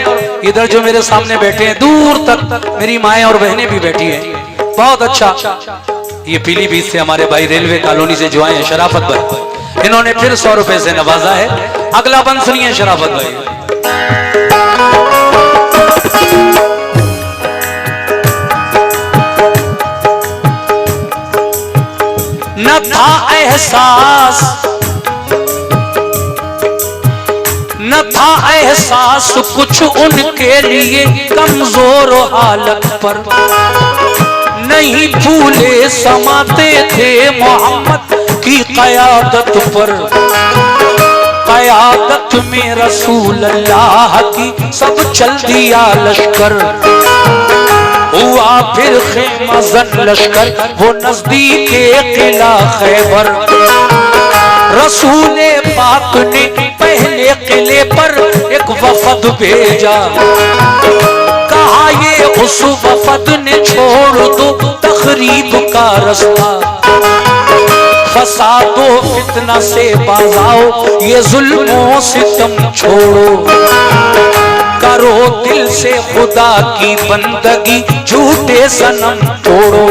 A: इधर जो मेरे सामने बैठे हैं दूर तक मेरी माएँ और बहनें भी बैठी हैं, बहुत अच्छा। ये पीलीभीत से हमारे भाई रेलवे कॉलोनी से जो आए हैं शराफत भाई, इन्होंने फिर 100 रुपए से नवाजा है। अगला बंद सुनिए शराफत भाई। न था एहसास, न था एहसास कुछ उनके लिए कमजोर हालत पर, नहीं भूले समाते थे मोहम्मद की क़यादत पर। क़यादत में रसूल अल्लाह की सब चल दिया लश्कर, हुआ फिर खेमा जन लश्कर वो नजदीक किला खैबर। रसूल पाक ने पहले किले पर एक वफद भेजा, कहा ये उस वफद ने छोड़ दो तखरीब का रास्ता, फसादो फितना से बाज आओ, ये जुल्मों से तुम छोड़ो, करो दिल से खुदा की बंदगी, झूठे सनम तोड़ो,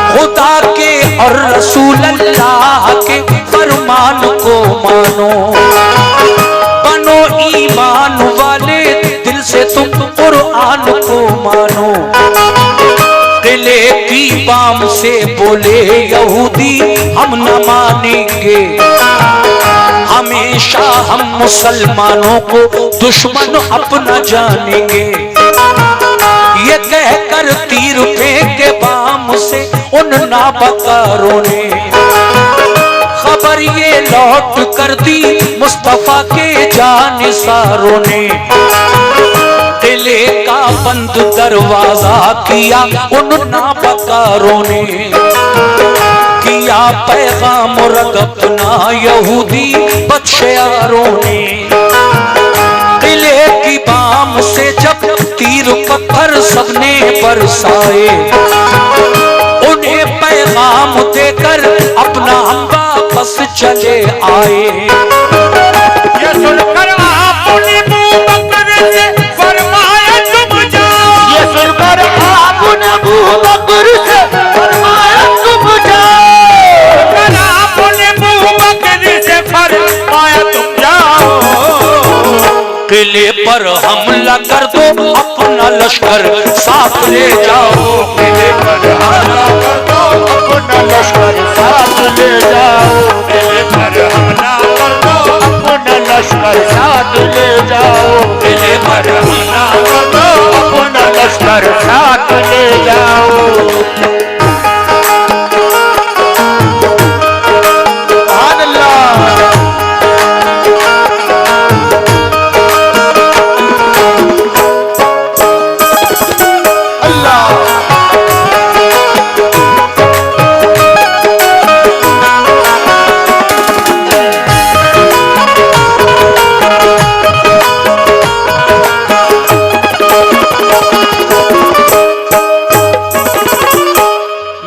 A: खुदा के और रसूल अल्लाह के फरमान को मानो, बनो ईमान वाले दिल से तुम कुरान को मानो। किले की बाम से बोले यहूदी हम न मानेंगे, हमेशा हम मुसलमानों को दुश्मन अपना जानेंगे। ये कहकर तीर फेंके बाम से उन नाबकारों ने, खबर ये लौट कर दी मुस्तफा के जानिसारों ने। किले का बंद दरवाजा किया उन नाबकारों ने, किया पैगाम रद अपना यहूदी बदशयारों ने। किले की बाम से जब तीर पत्थर सबने बरसाए, उन्हें पैगाम देकर अपना हम वापस चले आए।
B: ये सुनकर आपने अबू बकर से फरमाया तुम जाओ, ये सुनकर आपने अबू बकर से फरमाया तुम जाओ, आपने अबू बकर से फरमाया तुम जाओ।
A: किले पर हमला कर दो अपना लश्कर साथ ले जाओ,
B: किले पर हमला कर दो अपना लश्कर साथ ले जाओ, किले पर हमला कर दो अपना लश्कर साथ ले जाओ, किले पर हमला कर दो अपना लश्कर साथ ले जाओ।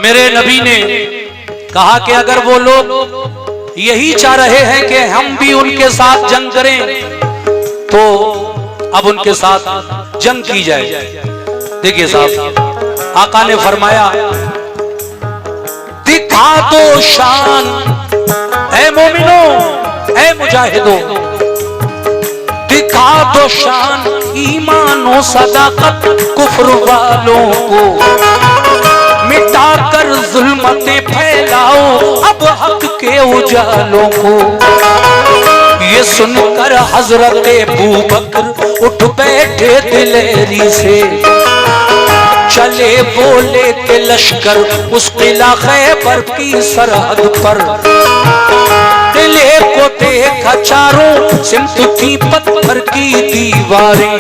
A: मेरे नबी ने कहा कि अगर वो लोग यही चाह रहे हैं कि हम भी उनके साथ जंग करें, तो अब उनके साथ जंग की जाए। देखिए साहब, आका ने फरमाया दिखा दो शान ऐ मोमिनो ऐ मुजाहिदो, दिखा दो शान ईमान और सदाकत कुफ्र वालों को, मिटाकर जुल्मतें फैलाओ अब हक के उजालों को। ये सुनकर हजरत अबू बकर उठ बैठे दिलेरी से, चले बोले के लश्कर उस किला खैबर की सरहद पर। किले को देखा चारों सिमत थी पत्थर की दीवारें,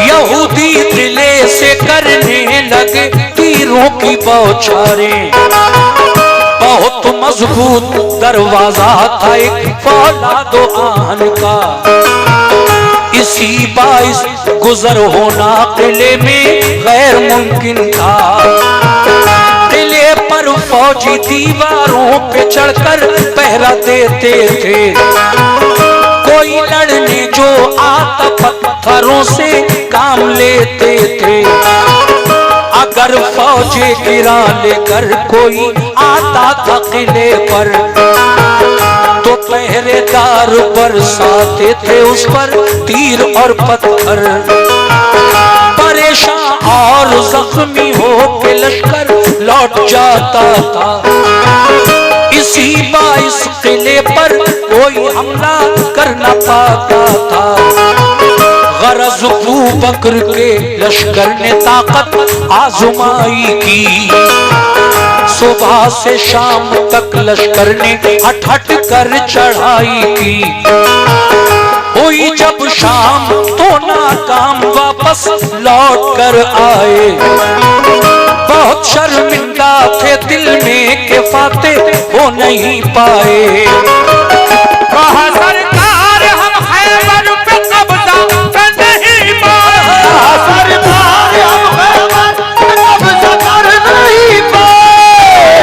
A: यहूदी किले से करने लगे तीरों की बौछारें। बहुत मजबूत दरवाजा था एक फौलादो आन का, इसी बाइस गुजर होना किले में गैर मुमकिन था। किले पर फौजी दीवारों पे चढ़कर पहरा देते थे, कोई लड़ने जो आता पत्थरों से काम लेते थे। अगर फौजी गिरा लेकर कोई आता था किले पर, तो पहरेदार बरसाते थे उस पर तीर और पत्थर। परेशान और जख्मी हो के लश्कर लौट जाता था। इसी बाइस किले पर कोई हमला कर न पाता था। गरज अबू बकर के लश्कर ने ताकत आजमाई की, सुबह से शाम तक लश्कर ने हट हट कर चढ़ाई की। हुई जब शाम तो नाकाम वापस लौट कर आए। बहुत शर्मिंदा थे दिल में के फाते हो नहीं पाए।
B: कहा सरकार हम खैबर पे कब्जा कर नहीं पाए।
C: सरकार हम खैबर कब्जा कर नहीं पाए।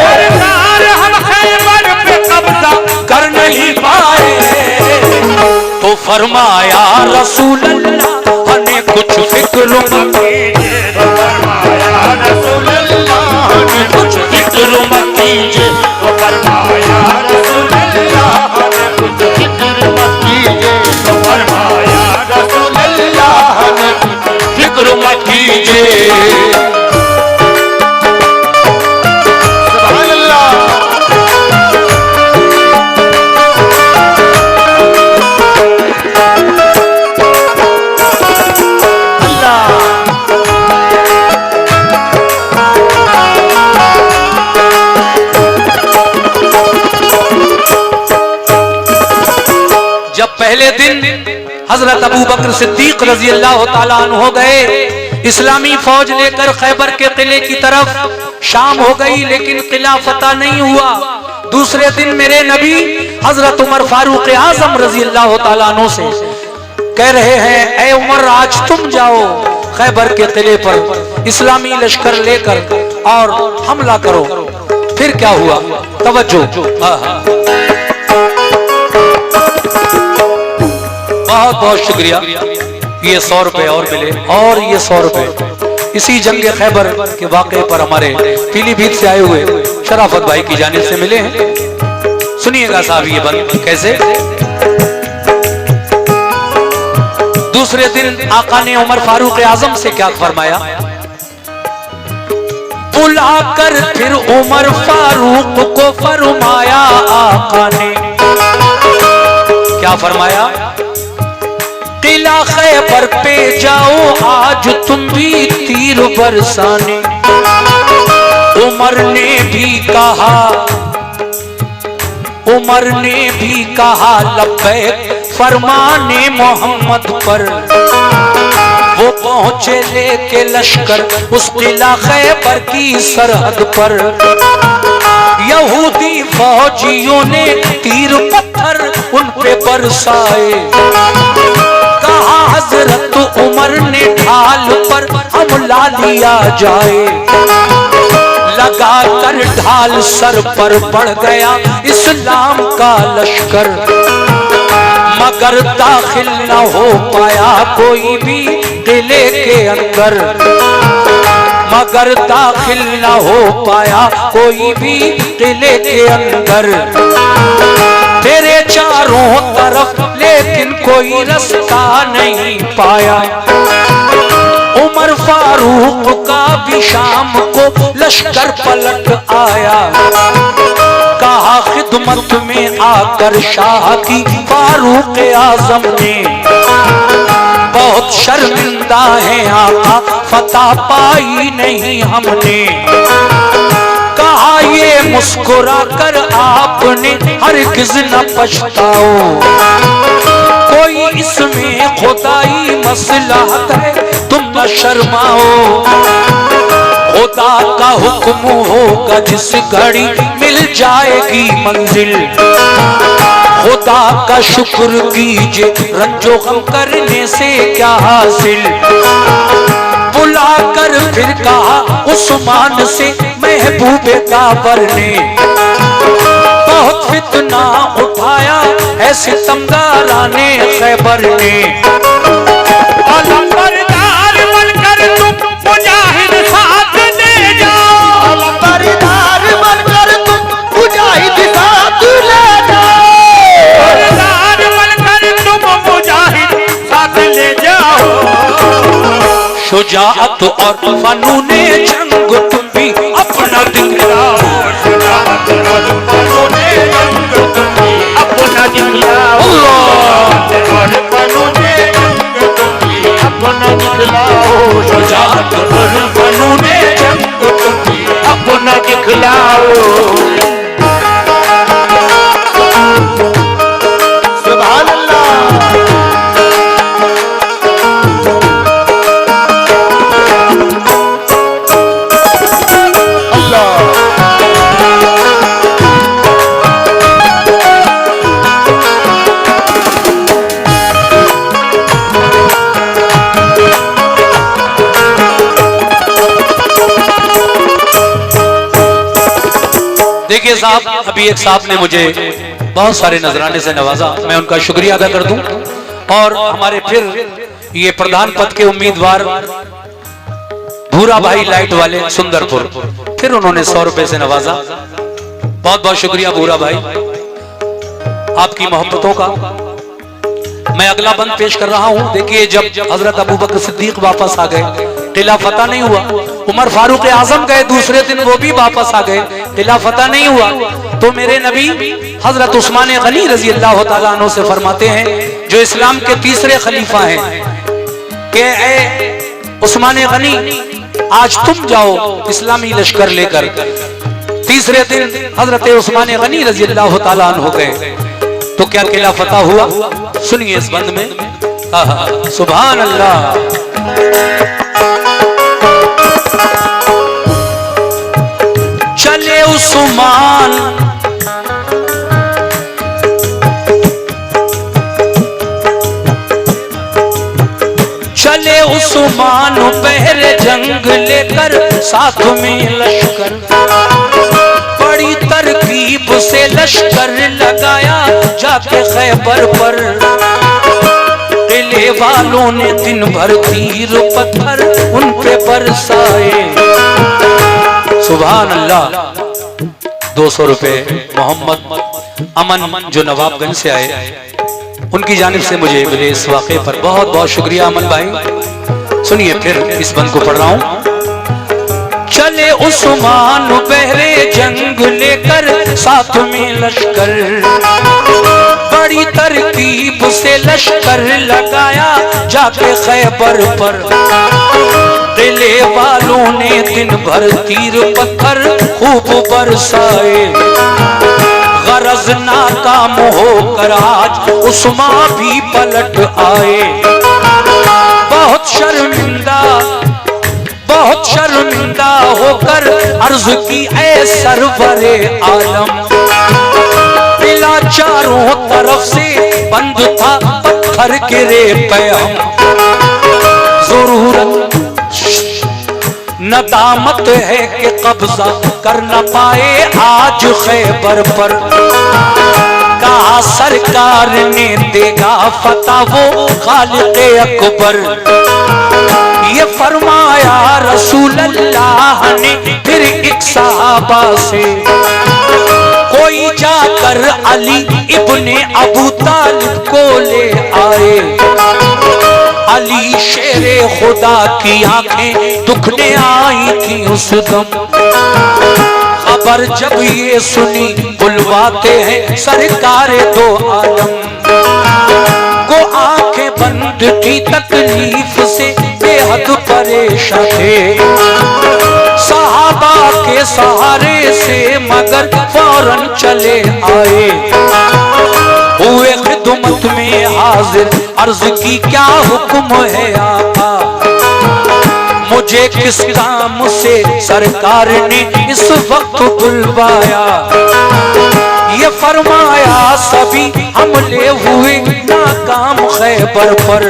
B: सरकार हम खैबर पे कब्जा
A: कर नहीं पाए। तो फरमाया रसूल अल्लाह ने कुछ फिक्र मत कीजिए।
B: फरमाया रसूल अल्लाह ने कुछ फिक्र मत कीजिए। फरमाया रसूल अल्लाह ने कुछ फिक्र मत कीजिए। फरमाया रसूल अल्लाह ने कुछ
A: फिक्र मत कीजिए।
C: सुभान अल्लाह।
A: जब पहले दिन हजरत अबू बकर सिद्दीक रजी अल्लाह ताला अन्हु हो गए, इस्लामी फौज लेकर खैबर के किले की तरफ शाम हो गई, लेकिन किला फतह नहीं हुआ। दूसरे दिन मेरे नबी हजरत उमर फारूक आजम रजी अल्लाह ताला अन्हु से कह रहे हैं, ऐ उमर आज तुम जाओ खैबर के किले पर इस्लामी लश्कर लेकर और हमला करो। फिर क्या हुआ? तवज्जो। बहुत बहुत शुक्रिया। ये 100 रुपए और मिले और ये 100 रुपए इसी जंग खैबर के वाक़े पर हमारे पीलीभीत से आए हुए शराफत भाई की जानिब से मिले हैं। सुनिएगा साहब ये बंद कैसे। दूसरे दिन आका ने उमर फारूक आजम से क्या फरमाया? बुलाकर फिर उमर फारूक को फरमाया आका ने, क्या फरमाया? किला खैबर पे जाओ आज तुम भी तीर बरसाने। उमर ने भी कहा, उमर ने भी कहा लब्बैक फरमाने मोहम्मद पर। वो पहुंचे लेके लश्कर उस किला खैबर की सरहद पर। यहूदी फौजियों ने तीर पत्थर उन पे बरसाए। कहा हजरत उमर ने ढाल पर हमला लिया जाए। लगा कर ढाल सर पर पड़ गया इस्लाम का लश्कर, मगर दाखिल न हो पाया कोई भी किले के अंदर। मगर दाखिल न हो पाया कोई भी किले के अंदर। तेरे चारों तरफ लेकिन कोई रास्ता नहीं पाया। उमर फारूक का भी शाम को लश्कर पलट आया। कहा खिदमत में आकर शाह की फारूक आजम ने, बहुत शर्मिंदा है आका फतह पाई नहीं हमने। कहा ये मुस्कुरा कर आपने हरगिज न पछताओ, कोई इसमें खुदाई मसलहत है तुम न शर्माओ। खुदा का हुक्म होगा जिस घड़ी मिल जाएगी मंजिल। खुदा का शुक्र कीजिए रंजो गम करने से क्या हासिल। बुलाकर फिर कहा उस्मान से महबूबे काबर ने, बहुत फितना उठाया है सितमगाराने खैबर ने।
B: अलंबरदार बनकर तुम मुजाहिद साथ ले जाओ।
C: अलंबरदार बनकर तुम मुजाहिद साथ ले जाओ।
B: अलंबरदार बनकर तुम मुजाहिद साथ ले जाओ।
A: शुजाअत और फनूने जंग तुम भी अपना दिखलाओ।
B: शुजाअत और फनूने जंग तुम भी अपना दिखलाओ। और फनूने जंग तुम भी अपना दिखलाओ। शुजाअत और फनूने जंग तुम भी अपना दिखलाओ।
C: सुभान अल्लाह।
A: देखिए साहब, अभी एक साहब ने मुझे बहुत सारे नजराने से नवाजा, मैं उनका शुक्रिया अदा कर दूं। और हमारे फिर ये प्रधान पद के उम्मीदवार भूरा भाई लाइट वाले सुंदरपुर, फिर उन्होंने 100 रुपए से नवाजा। बहुत बहुत शुक्रिया भूरा भाई, आपकी मोहब्बतों का। मैं अगला बंद पेश कर रहा हूं। देखिए, जब हजरत अबू बकर सिद्दीक वापस आ गए, किला फतह नहीं हुआ। उमर फारूक आजम गए, दूसरे दिन वो भी वापस आ गए, किला फतह नहीं हुआ। तो मेरे नबी हजरत उस्मान गनी रजी अल्लाह तआला अन्हु से फरमाते हैं, जो इस्लाम के तीसरे खलीफा हैं, कि ए उस्मान गनी, आज तुम जाओ इस्लामी लश्कर लेकर। तीसरे दिन हजरत उस्मान गनी रजी अल्लाह तआला अन्हु गए, तो क्या किला फतह हुआ? सुनिए इस बंद में। सुभान अल्लाह। चले उस्मान, चले उस्मान पहरे जंग लेकर, साथ में लश्कर, बड़ी तरकीब से लश्कर लगाया जाके खैबर पर। किले वालों ने दिन भर तीर पत्थर उन पे बरसाए। सुभान अल्लाह। 200 रुपए मोहम्मद अमन जो नवाबगंज से आए, उनकी जानिब से मुझे मिले इस वाक़े पर बहुत बहुत शुक्रिया अमन भाई। सुनिए फिर इस बंद को पढ़ रहा हूं। चले उस्मान बहरे जंग लेकर, साथ में लश्कर, बड़ी तरकीब से लश्कर लगाया जाके खैबर पर। किले वालों ने दिन भर तीर पत्थर खूब बरसाए। गरज नाकाम होकर आज उस्मान भी पलट आए। बहुत शर्मिंदा होकर अर्ज की ऐ सरवरे आलम। किला चारों तरफ से बंद था, पत्थर गिरे पे हम। जरूरत नदामत है कि कब्जा कर न पाए आज खैबर पर। कहा सरकार ने देगा फतह वो खालिक़े अकबर। ये फरमाया रसूल अल्लाह ने फिर एक सहाबा से, कोई जाकर अली इब्ने अबू तालिब को ले आए। अली शेरे खुदा की आंखें दुखने आई थी उस दम। खबर जब ये सुनी बुलवाते हैं सरकार दो आलम को। आंखें बंद की तकलीफ से बेहद परेशान थे, सहाबा के सहारे से मगर फौरन चले आए। हुए खिदमत में हाजिर, अर्ज की क्या हुक्म है आका। मुझे किस काम से सरकार ने इस वक्त बुलवाया। ये फरमाया सभी हमले हुए नाकाम खैबर पर।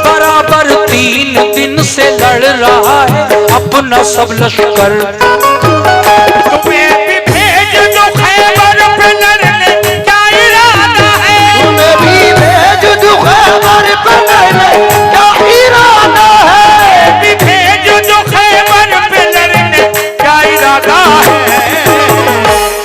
A: बराबर 3 दिन से लड़ रहा है अपना सब लश्कर।
B: तुम्हें भी भेज दो खैबर पे लड़ने, क्या इरादा है?
C: तुम्हें भी भेज दूं खैबर पे लड़ने, क्या इरादा है?
B: भी भेज दो खैबर पे लड़ने, क्या इरादा है?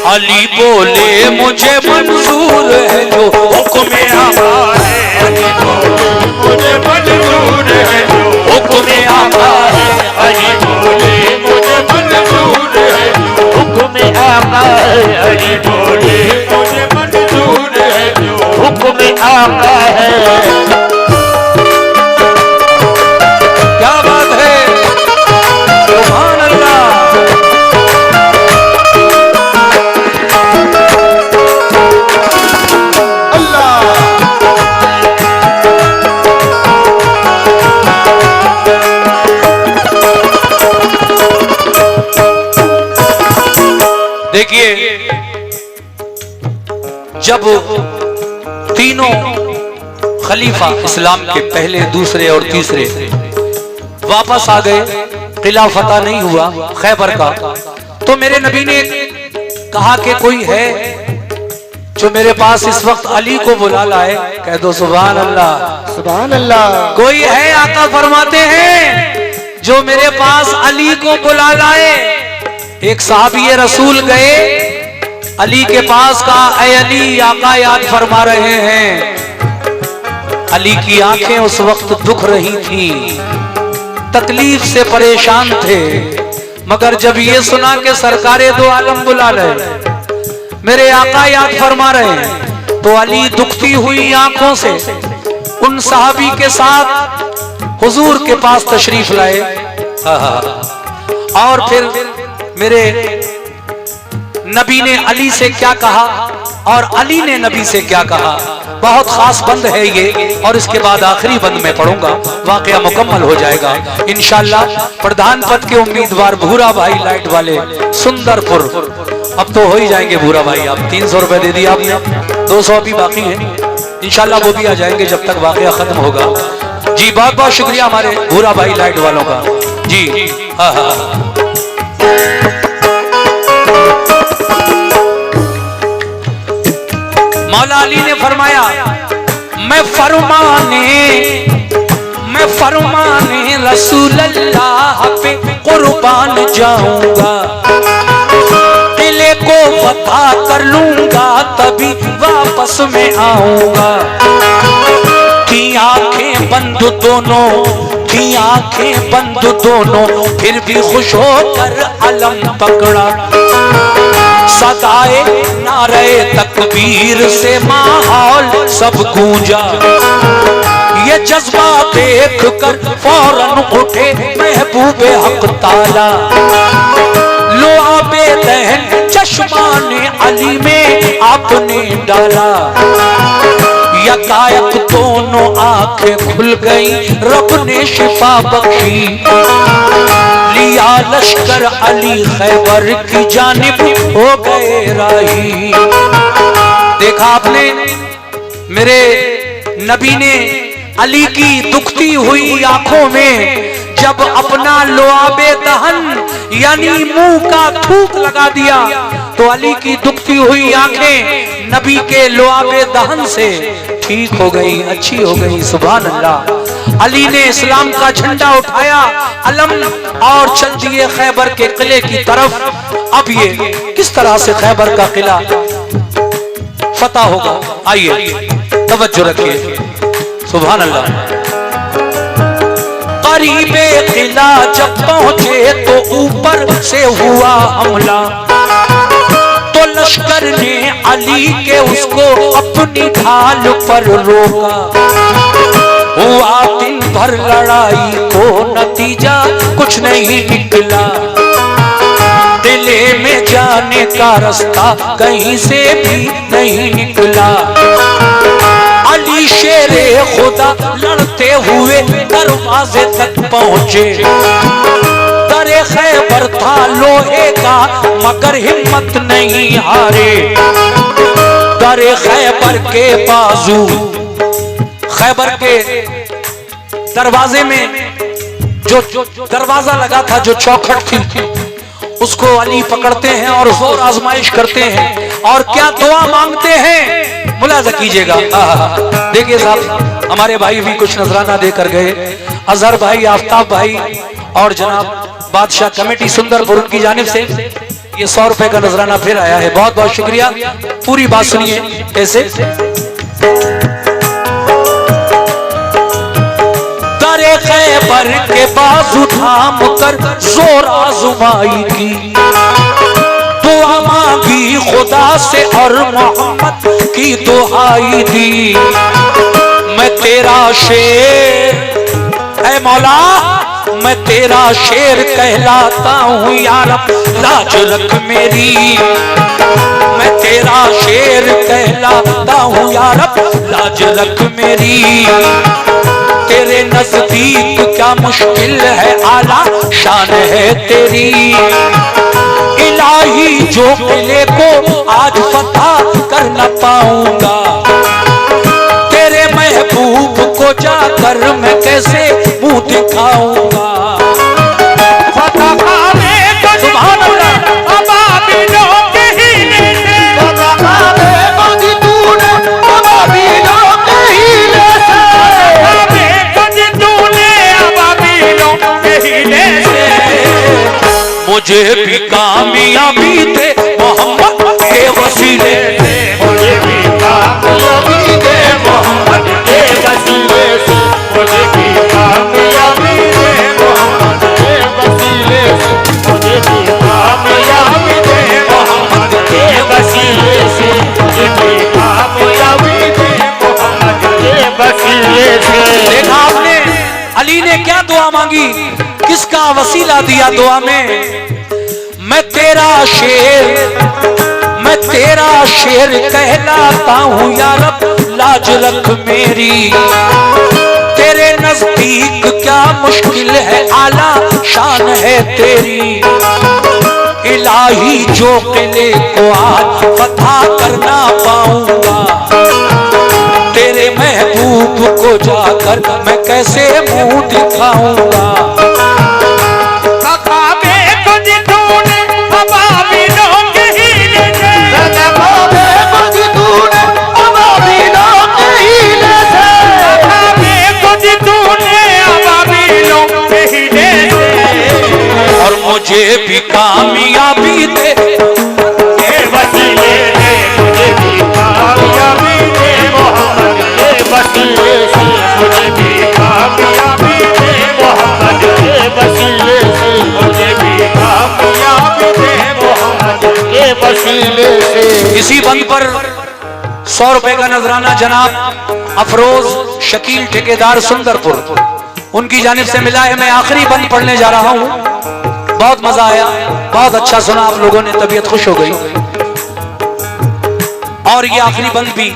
A: अली बोले मुझे मंजूर है जो हुक्म आका है।
B: अली बोले मुझे मंजूर है जो
A: हुक्म आका है।
B: अली बोले मुझे मंजूर है जो हुक्म आका है। अली बोले मुझे मंजूर है जो हुक्म आका है।
A: क्या बात है, सुभान अल्लाह। देखिए, जब तीनों खलीफा इस्लाम के पहले, दूसरे और तीसरे वापस आ गए, किला फतह नहीं हुआ खैबर का, तो मेरे नबी ने कहा कि कोई है जो मेरे पास इस वक्त अली को बुला लाए। कह दो सुभान अल्लाह।
C: सुभान अल्लाह।
A: कोई है, आका फरमाते हैं, जो मेरे पास अली को बुला लाए। एक साहबी रसूल गए अली के पास, कहा ऐ अली, आका याद फरमा रहे हैं। अली की आंखें उस वक्त दुख रही थी, तकलीफ से परेशान थे, मगर जब ये सुना कि सरकारे दो आलम बुला रहे, मेरे आका याद फरमा रहे हैं, तो अली दुखती हुई आंखों से उन सहाबी के साथ हुजूर के पास तशरीफ लाए। और फिर मेरे नबी ने अली से क्या कहा और अली ने नबी से क्या कहा, बहुत खास बंद है ये, और इसके बाद आखिरी बंद में पढ़ूंगा, वाकया मुकम्मल हो जाएगा इंशाल्लाह। प्रधान पद के उम्मीदवार भूरा भाई लाइट वाले सुंदरपुर, अब तो हो ही जाएंगे भूरा भाई। आप 300 रुपए दे दिए आपने, 200 अभी बाकी है, इंशाल्लाह वो भी आ जाएंगे जब तक वाकया खत्म होगा। जी बहुत बहुत शुक्रिया हमारे भूरा भाई लाइट वालों का जी। हाँ हाँ मौला अली ने फरमाया, मैं फरमाने रसूल अल्लाह पे कुर्बान जाऊंगा, दिले को वफा कर लूंगा, तभी वापस में आऊंगा। की आंखें बंद दोनों, की आंखें बंद दोनों, फिर भी खुश होकर अलम पकड़ा। सदाए नारे तकबीर से माहौल सब गूंजा, ये जज्बा देख कर फौरन उठे महबूबे हक ताला। लो आबे दहन चश्माने अली में आपने डाला, यकायक दोनों आंखें खुल गई, रब ने शिफा बख्शी। लिया लश्कर अली खैबर की जानिब हो गए राही। देखा आपने, मेरे नबी ने अली की दुखती हुई आंखों में जब अपना लोआबे दहन यानी मुंह का थूक लगा दिया, तो अली की दुखती हुई आंखें नबी के लोआबे दहन से ठीक हो गई, अच्छी हो गई। सुभान अल्लाह। अली ने इस्लाम का झंडा उठाया, अलम, और चल दिए खैबर के किले की तरफ। अब ये किस तरह से खैबर का किला फतह होगा, आइए तवज्जो रखिए। सुभान अल्लाह। करीबे किला जब पहुंचे तो ऊपर से हुआ हमला, तो लश्कर ने अली के उसको अपनी ढाल पर रोका। हुआ दिन भर लड़ाई को नतीजा कुछ नहीं निकला, दिले में जाने का रास्ता कहीं से भी नहीं निकला। अली शेरे खुदा लड़ते हुए दरवाजे तक पहुंचे, दरे खैबर था लोहे का मगर हिम्मत नहीं हारे। दरे खैबर के बाजू, खैबर के दरवाजे में जो दरवाजा लगा था, जो चौखट थी, उसको अली पकड़ते हैं और जोर आजमाइश करते हैं और क्या दुआ मांगते हैं, मुलाजा कीजिएगा। देखिए साहब, हमारे भाई भी कुछ नजराना देकर गए, अजहर भाई, आफ्ताब भाई और जनाब बादशाह कमेटी सुंदरपुर की जानिब से ये 100 रुपए का नजराना फिर आया है। बहुत बहुत शुक्रिया। पूरी बात सुनिए कैसे। दरे खैबर के बाजू थाम कर जोर आजमाई की, दुआ मांगी खुदा से और मोहम्मद की दुहाई दी। मैं तेरा शेर, ऐ मौला मैं तेरा शेर कहलाता हूँ यार, लाज रख मेरी। मैं तेरा शेर कहलाता हूँ यार, लाज रख मेरी। तेरे नजदीक क्या मुश्किल है, आला शान है तेरी। इलाही जो किले को आज फतह कर न पाऊंगा, तेरे महबूब को जाकर मैं कैसे मुंह दिखाऊंगा। फतह पावे तो सुभान अल्लाह, अबाबिलों के ही मुझे भी कामयाबी दे मोहम्मद के वसीले से,
B: मुझे भी कामयाबी दे मोहम्मद के वसीले से, मुझे भी कामयाबी दे मोहम्मद के वसीले से, मुझे भी कामयाबी दे मोहम्मद के वसीले से, मुझे भी कामयाबी दे मोहम्मद के वसीले से।
A: देखा आपने अली ने क्या दुआ मांगी, किसका वसीला दिया दुआ में? मैं तेरा शेर कहलाता हूँ या रब, लाज रख मेरी। तेरे नजदीक क्या मुश्किल है, आला शान है तेरी। इलाही जो किले को आज फतह करना पाऊंगा, तेरे महबूब को जाकर मैं कैसे मुंह दिखाऊंगा। और मुझे भी कामयाबी दे
B: वसीले से, मुझे भी कामयाबी दे मोहम्मद के वसीले से, मुझे भी कामयाबी दे मोहम्मद के वसीले से, मुझे भी कामयाबी दे मोहम्मद के वसीले से।
A: इसी बंद पर 100 रुपए का नजराना जनाब अफरोज शकील ठेकेदार सुंदरपुर, उनकी जानिब से मिला है। मैं आखिरी बंद पढ़ने जा रहा हूँ। बहुत मजा आया, बहुत अच्छा सुना आप लोगों ने, तबीयत खुश हो गई। और ये आखिरी बंद भी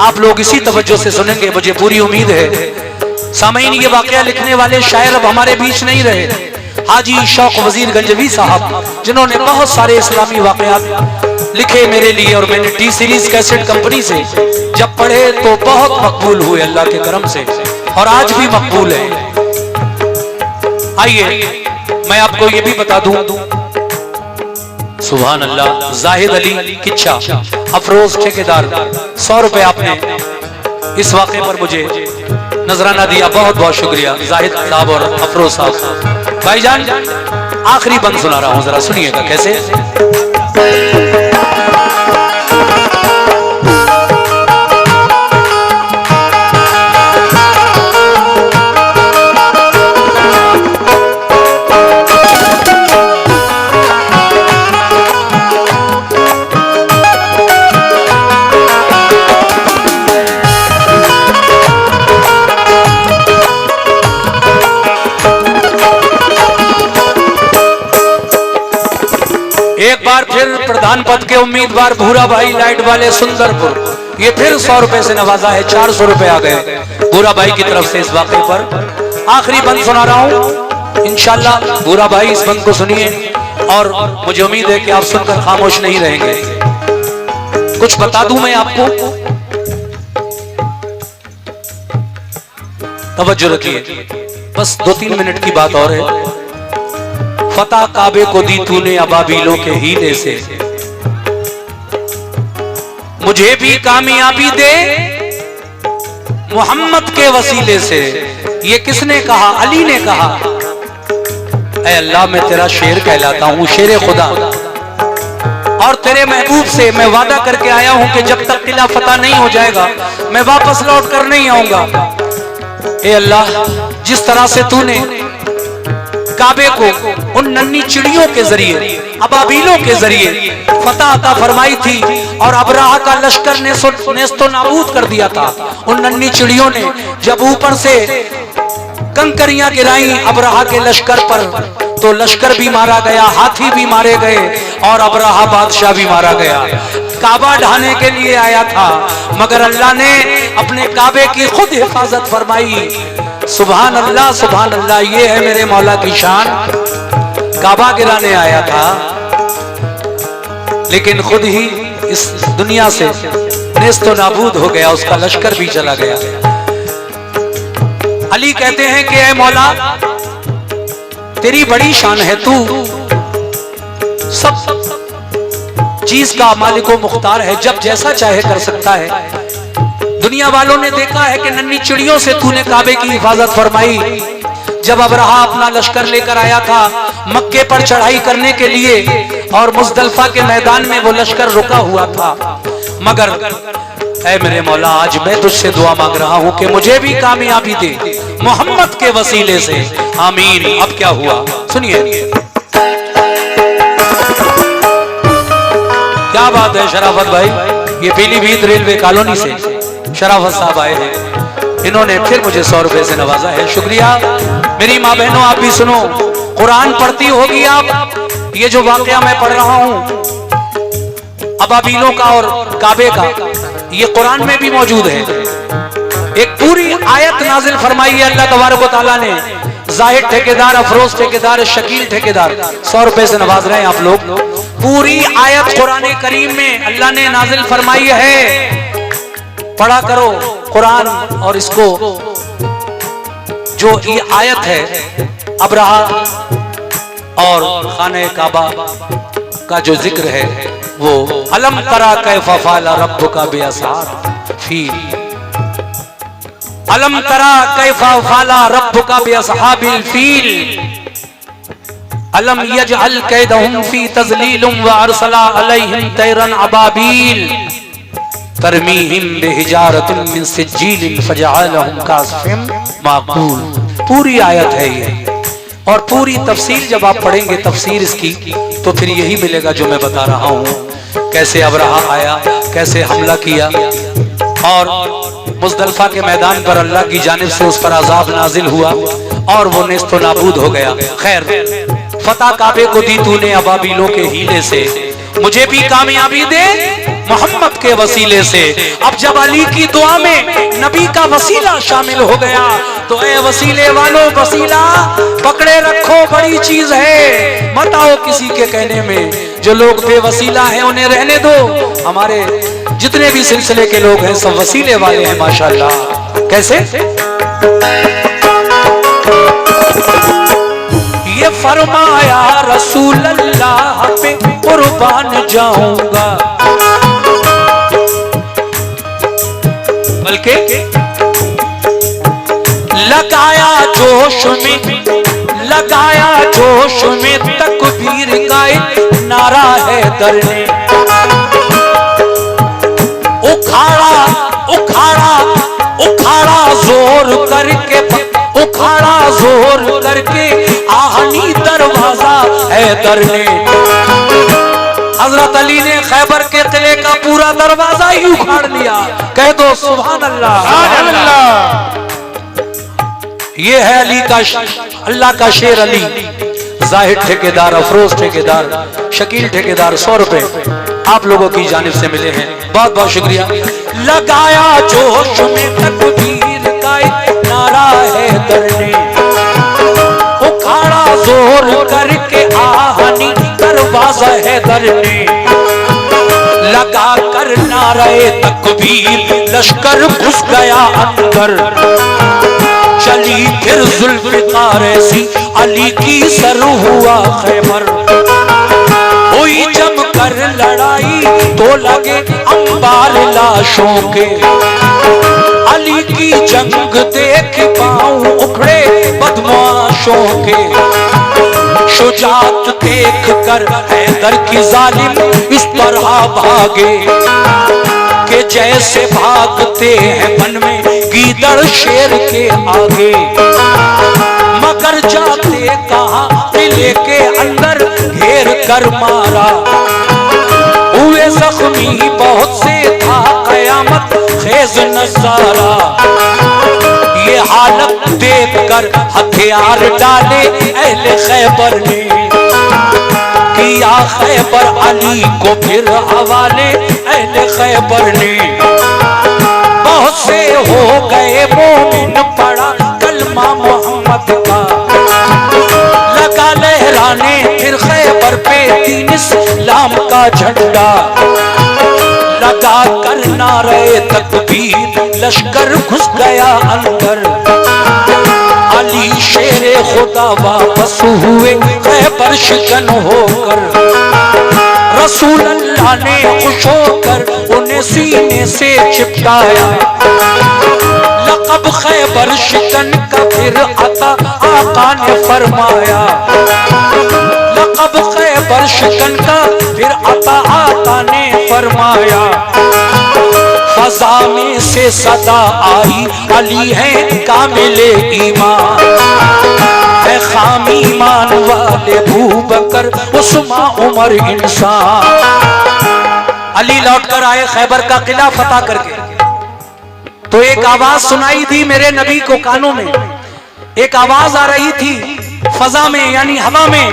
A: आप लोग इसी तवज्जो से सुनेंगे, मुझे पूरी उम्मीद है। सामईन, ये वाकया लिखने वाले शायर अब हमारे बीच नहीं रहे। हाजी शौक वजीर गंजवी साहब, जिन्होंने बहुत सारे इस्लामी वाकयात लिखे मेरे लिए, और मैंने टी सीरीज कैसेट कंपनी से जब पढ़े तो बहुत मकबूल हुए अल्लाह के करम से, और आज भी मकबूल है। आइए मैं आपको ये भी बता दूं, सुभान अल्लाह, जाहिद अली किच्छा अफरोज ठेकेदार, 100 रुपए आपने इस वाक़े पर मुझे नजराना दिया, बहुत बहुत शुक्रिया जाहिद साहब और अफरोज साहब। भाईजान आखिरी बंद सुना रहा हूं, जरा सुनिएगा कैसे। एक बार फिर प्रधान पद के उम्मीदवार भूरा भाई लाइट वाले सुंदरपुर, ये फिर 100 रुपए से नवाजा है, 400 रुपए आ गए भूरा भाई की तरफ से इस वाक़े पर। आखिरी बंद सुना रहा हूं, इंशाल्लाह भूरा भाई इस बंद को सुनिए, और मुझे उम्मीद है कि आप सुनकर खामोश नहीं रहेंगे। कुछ बता दूं मैं आपको, तवज्जो रखिए, बस 2-3 मिनट की बात और है। फतह काबे को दी तूने अबाबीलों के हीले से, मुझे भी कामयाबी दे मोहम्मद के वसीले से। ये किसने कहा? अली ने कहा, ऐ अल्लाह मैं तेरा शेर कहलाता हूं, शेर खुदा, और तेरे महबूब से मैं वादा करके आया हूं कि जब तक किला फतह नहीं हो जाएगा मैं वापस लौट कर नहीं आऊंगा। ऐ अल्लाह, जिस तरह से तूने काबे को उन नन्ही चिड़ियों के जरिए, अबाबीलों के जरिए फतह अता फरमाई थी, और अबराहा का लश्कर ने नेस्तो नाबूद कर दिया था। उन नन्ही चिड़ियों ने जब ऊपर से कंकरियां गिराई अबराहा के लश्कर पर, तो लश्कर भी मारा गया, हाथी भी मारे गए, और अबराहा बादशाह भी मारा गया। काबा ढाने के लिए आया था, मगर अल्लाह ने अपने काबे की खुद हिफाजत फरमाई। सुभान अल्लाह, सुभान अल्लाह, ये है मेरे मौला की शान। काबा गिराने आया था, लेकिन खुद ही इस दुनिया से नेस्तो नाबूद हो गया, उसका लश्कर भी चला गया। अली कहते हैं कि ऐ मौला, तेरी बड़ी शान है, तू सब चीज का मालिक व मुख्तार है, जब जैसा चाहे कर सकता है। दुनिया वालों ने देखा है कि नन्ही चिड़ियों से तूने काबे की हिफाजत फरमाई, जब अबरहा अपना लश्कर लेकर आया था मक्के पर चढ़ाई करने के लिए और मुजदलफा के मैदान में वो लश्कर रुका हुआ था, मगर ऐ मेरे मौला आज मैं तुझसे दुआ मांग रहा हूं कि मुझे भी कामयाबी दे मोहम्मद के वसीले से, आमीन। अब क्या हुआ सुनिए, क्या बात है शराफत भाई, ये पीलीभीत रेलवे कॉलोनी से शराफत साहब आए हैं, इन्होंने फिर मुझे 100 रुपए से नवाजा है, शुक्रिया। मेरी माँ बहनों आप भी सुनो, कुरान पढ़ती होगी आप, ये जो वाकया मैं पढ़ रहा हूं अबाबीलों का और काबे का, ये कुरान में भी मौजूद है। एक पूरी आयत नाजिल फरमाई है अल्लाह तबारक व तआला ने। जाहिद ठेकेदार, अफरोज ठेकेदार, शकील ठेकेदार 100 रुपए से नवाज रहे हैं आप लोग। पूरी आयत कुरान करीम में अल्लाह ने नाजिल फरमाई है, पढ़ा करो कुरान। और इसको जो ये आयत है अबरहा और खाने काबा का जो जिक्र है वो अलम तरा कैफा फ़अल रब्बुका बिअसहाबिल फील, अलम तरा कैफा फ़अल रब्बुका बिअसहाबिल फील, अलम यजअल कैदहुम फी तज़लील व अरसला अलैहिम तैरन अबाबील तरमीहिम बिहिजारतिन मिन सिज्जील फजअलहुम कासिफिन माकूल। पूरी आयत है ये, और पूरी तफसील जब आप पढ़ेंगे तफसीर इसकी तो फिर यही मिलेगा जो मैं बता रहा हूँ, कैसे अबरहा आया, कैसे हमला किया और मुजदलफा के मैदान पर अल्लाह की जानिब से उस पर अजाब नाजिल हुआ और वो नेस्तो नाबूद हो गया। खैर फतह काबे को दी तूने अबाबीलों के हीले से, मुझे भी कामयाबी दे मोहम्मद के वसीले से। अब जब अली की दुआ में नबी का वसीला शामिल हो गया तो ए वसीले वालों वसीला पकड़े रखो, बड़ी चीज है, मत आओ किसी के कहने में। जो लोग बेवसीला हैं उन्हें रहने दो, हमारे जितने भी सिलसिले के लोग हैं सब वसीले वाले हैं माशाल्लाह। कैसे ये फरमाया रसूल अल्लाह पे कुर्बान जाऊंगा, बल्कि लगाया जोश में, लगाया जोश में तकबीर का एक नारा है दर ने, उखाड़ा उखाड़ा उखाड़ा जोर करके, उखाड़ा जोर करके आहनी दरवाजा है दर ने। हजरत अली ने खैबर के किले का पूरा दरवाजा ही उखाड़ लिया। कह दो सुभान अल्लाह, सुभान अल्लाह। ये है अली का, अल्लाह का शेर अली। जाहिद ठेकेदार, अफरोज ठेकेदार, शकील ठेकेदार 100 रुपए आप लोगों की जानिब से मिले हैं, बहुत बहुत शुक्रिया। लगाया जोश में तकबीर का एक नारा है दर ने, उखाड़ा जोर करके आहनी दरवाजा है दर ने, लगा कर नारे तकबीर लश्कर घुस गया अंदर, चली फिर जुल्फ़िकार ऐसी अली की सर हुआ खैबर, हुई जम कर लड़ाई तो लगे अंबार लाशों के, अली की जंग देख पांव उखड़े बदमाशों के, शुजात देख कर हैदर की जालिम इस तरह भागे कि जैसे भागते हैं वन में गीदड़ शेर के आगे, मगर जाते कहां किले के अंदर घेर कर मारा, हुए जख्मी बहुत से था कयामत खेज नजारा, ये हालत देख कर हथियार डाले अहले खैबर ने, किया खैबर अली को फिर हवाले अहले खैबर ने, बहुत से हो गए मोमिन पड़ा कलमा मोहम्मद का, लगा लहराने फिर खैबर पे दीन इस्लाम का झंडा, लगा कर नारे तकबीर लश्कर घुस गया अंदर, अली शेरे खुदा वापस हुए खैबर शिकन होकर, रसूल अल्लाह ने खुश होकर उन्हें सीने से चिपकाया, लक़ब लक़ब खैबर शिकन का फिर अता आका ने फरमाया, लक़ब खैबर शिकन का फिर अता आका ने फरमाया। फजा में से सदा आई अली है कामिले ईमान, है खामी ईमान वाले अबू बकर उस्मान उमर इंसान। अली लौट कर आए खैबर का किला फतह करके, तो एक आवाज सुनाई दी मेरे नबी को कानों में, एक आवाज आ रही थी फजा में यानी हवा में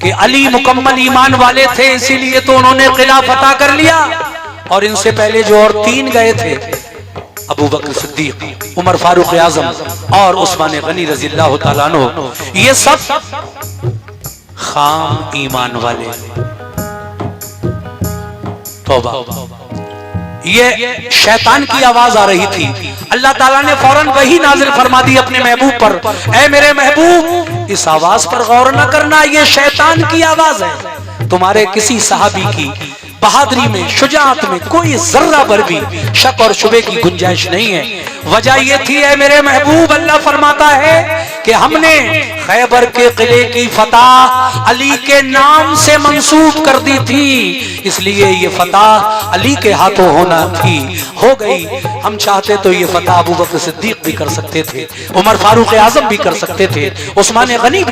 A: कि अली मुकम्मल ईमान वाले थे, इसीलिए तो उन्होंने किला फतह कर लिया। और इनसे पहले जो और 3 गए थे, अबू बकर सिद्दीक, उमर फारूक आजम और उस्मान गनी रज़ी अल्लाह तआला अन्हु, ये सब खाम ईमान वाले। तौबा, ये शैतान की आवाज आ रही थी। अल्लाह ताला ने फौरन वही नाजिल फरमा दी अपने महबूब पर, ऐ मेरे महबूब इस आवाज पर गौर न करना, ये शैतान की आवाज है। तुम्हारे किसी सहाबी की बहादुरी में, शुजाअत में कोई जर्रा भर भी शक और शुबे की गुंजाइश नहीं है। वजह यह थी, ऐ मेरे महबूब, अल्लाह फरमाता है कि हमने खैबर के किले की फतह अली के नाम से मंसूब कर दी थी, इसलिए ये फतह अली के हाथों होना थी, हो गई। हम चाहते तो ये फतह अबू बकर सिद्दीक भी कर सकते थे, उमर फारूक आजम भी कर सकते थे, उस्मान गनी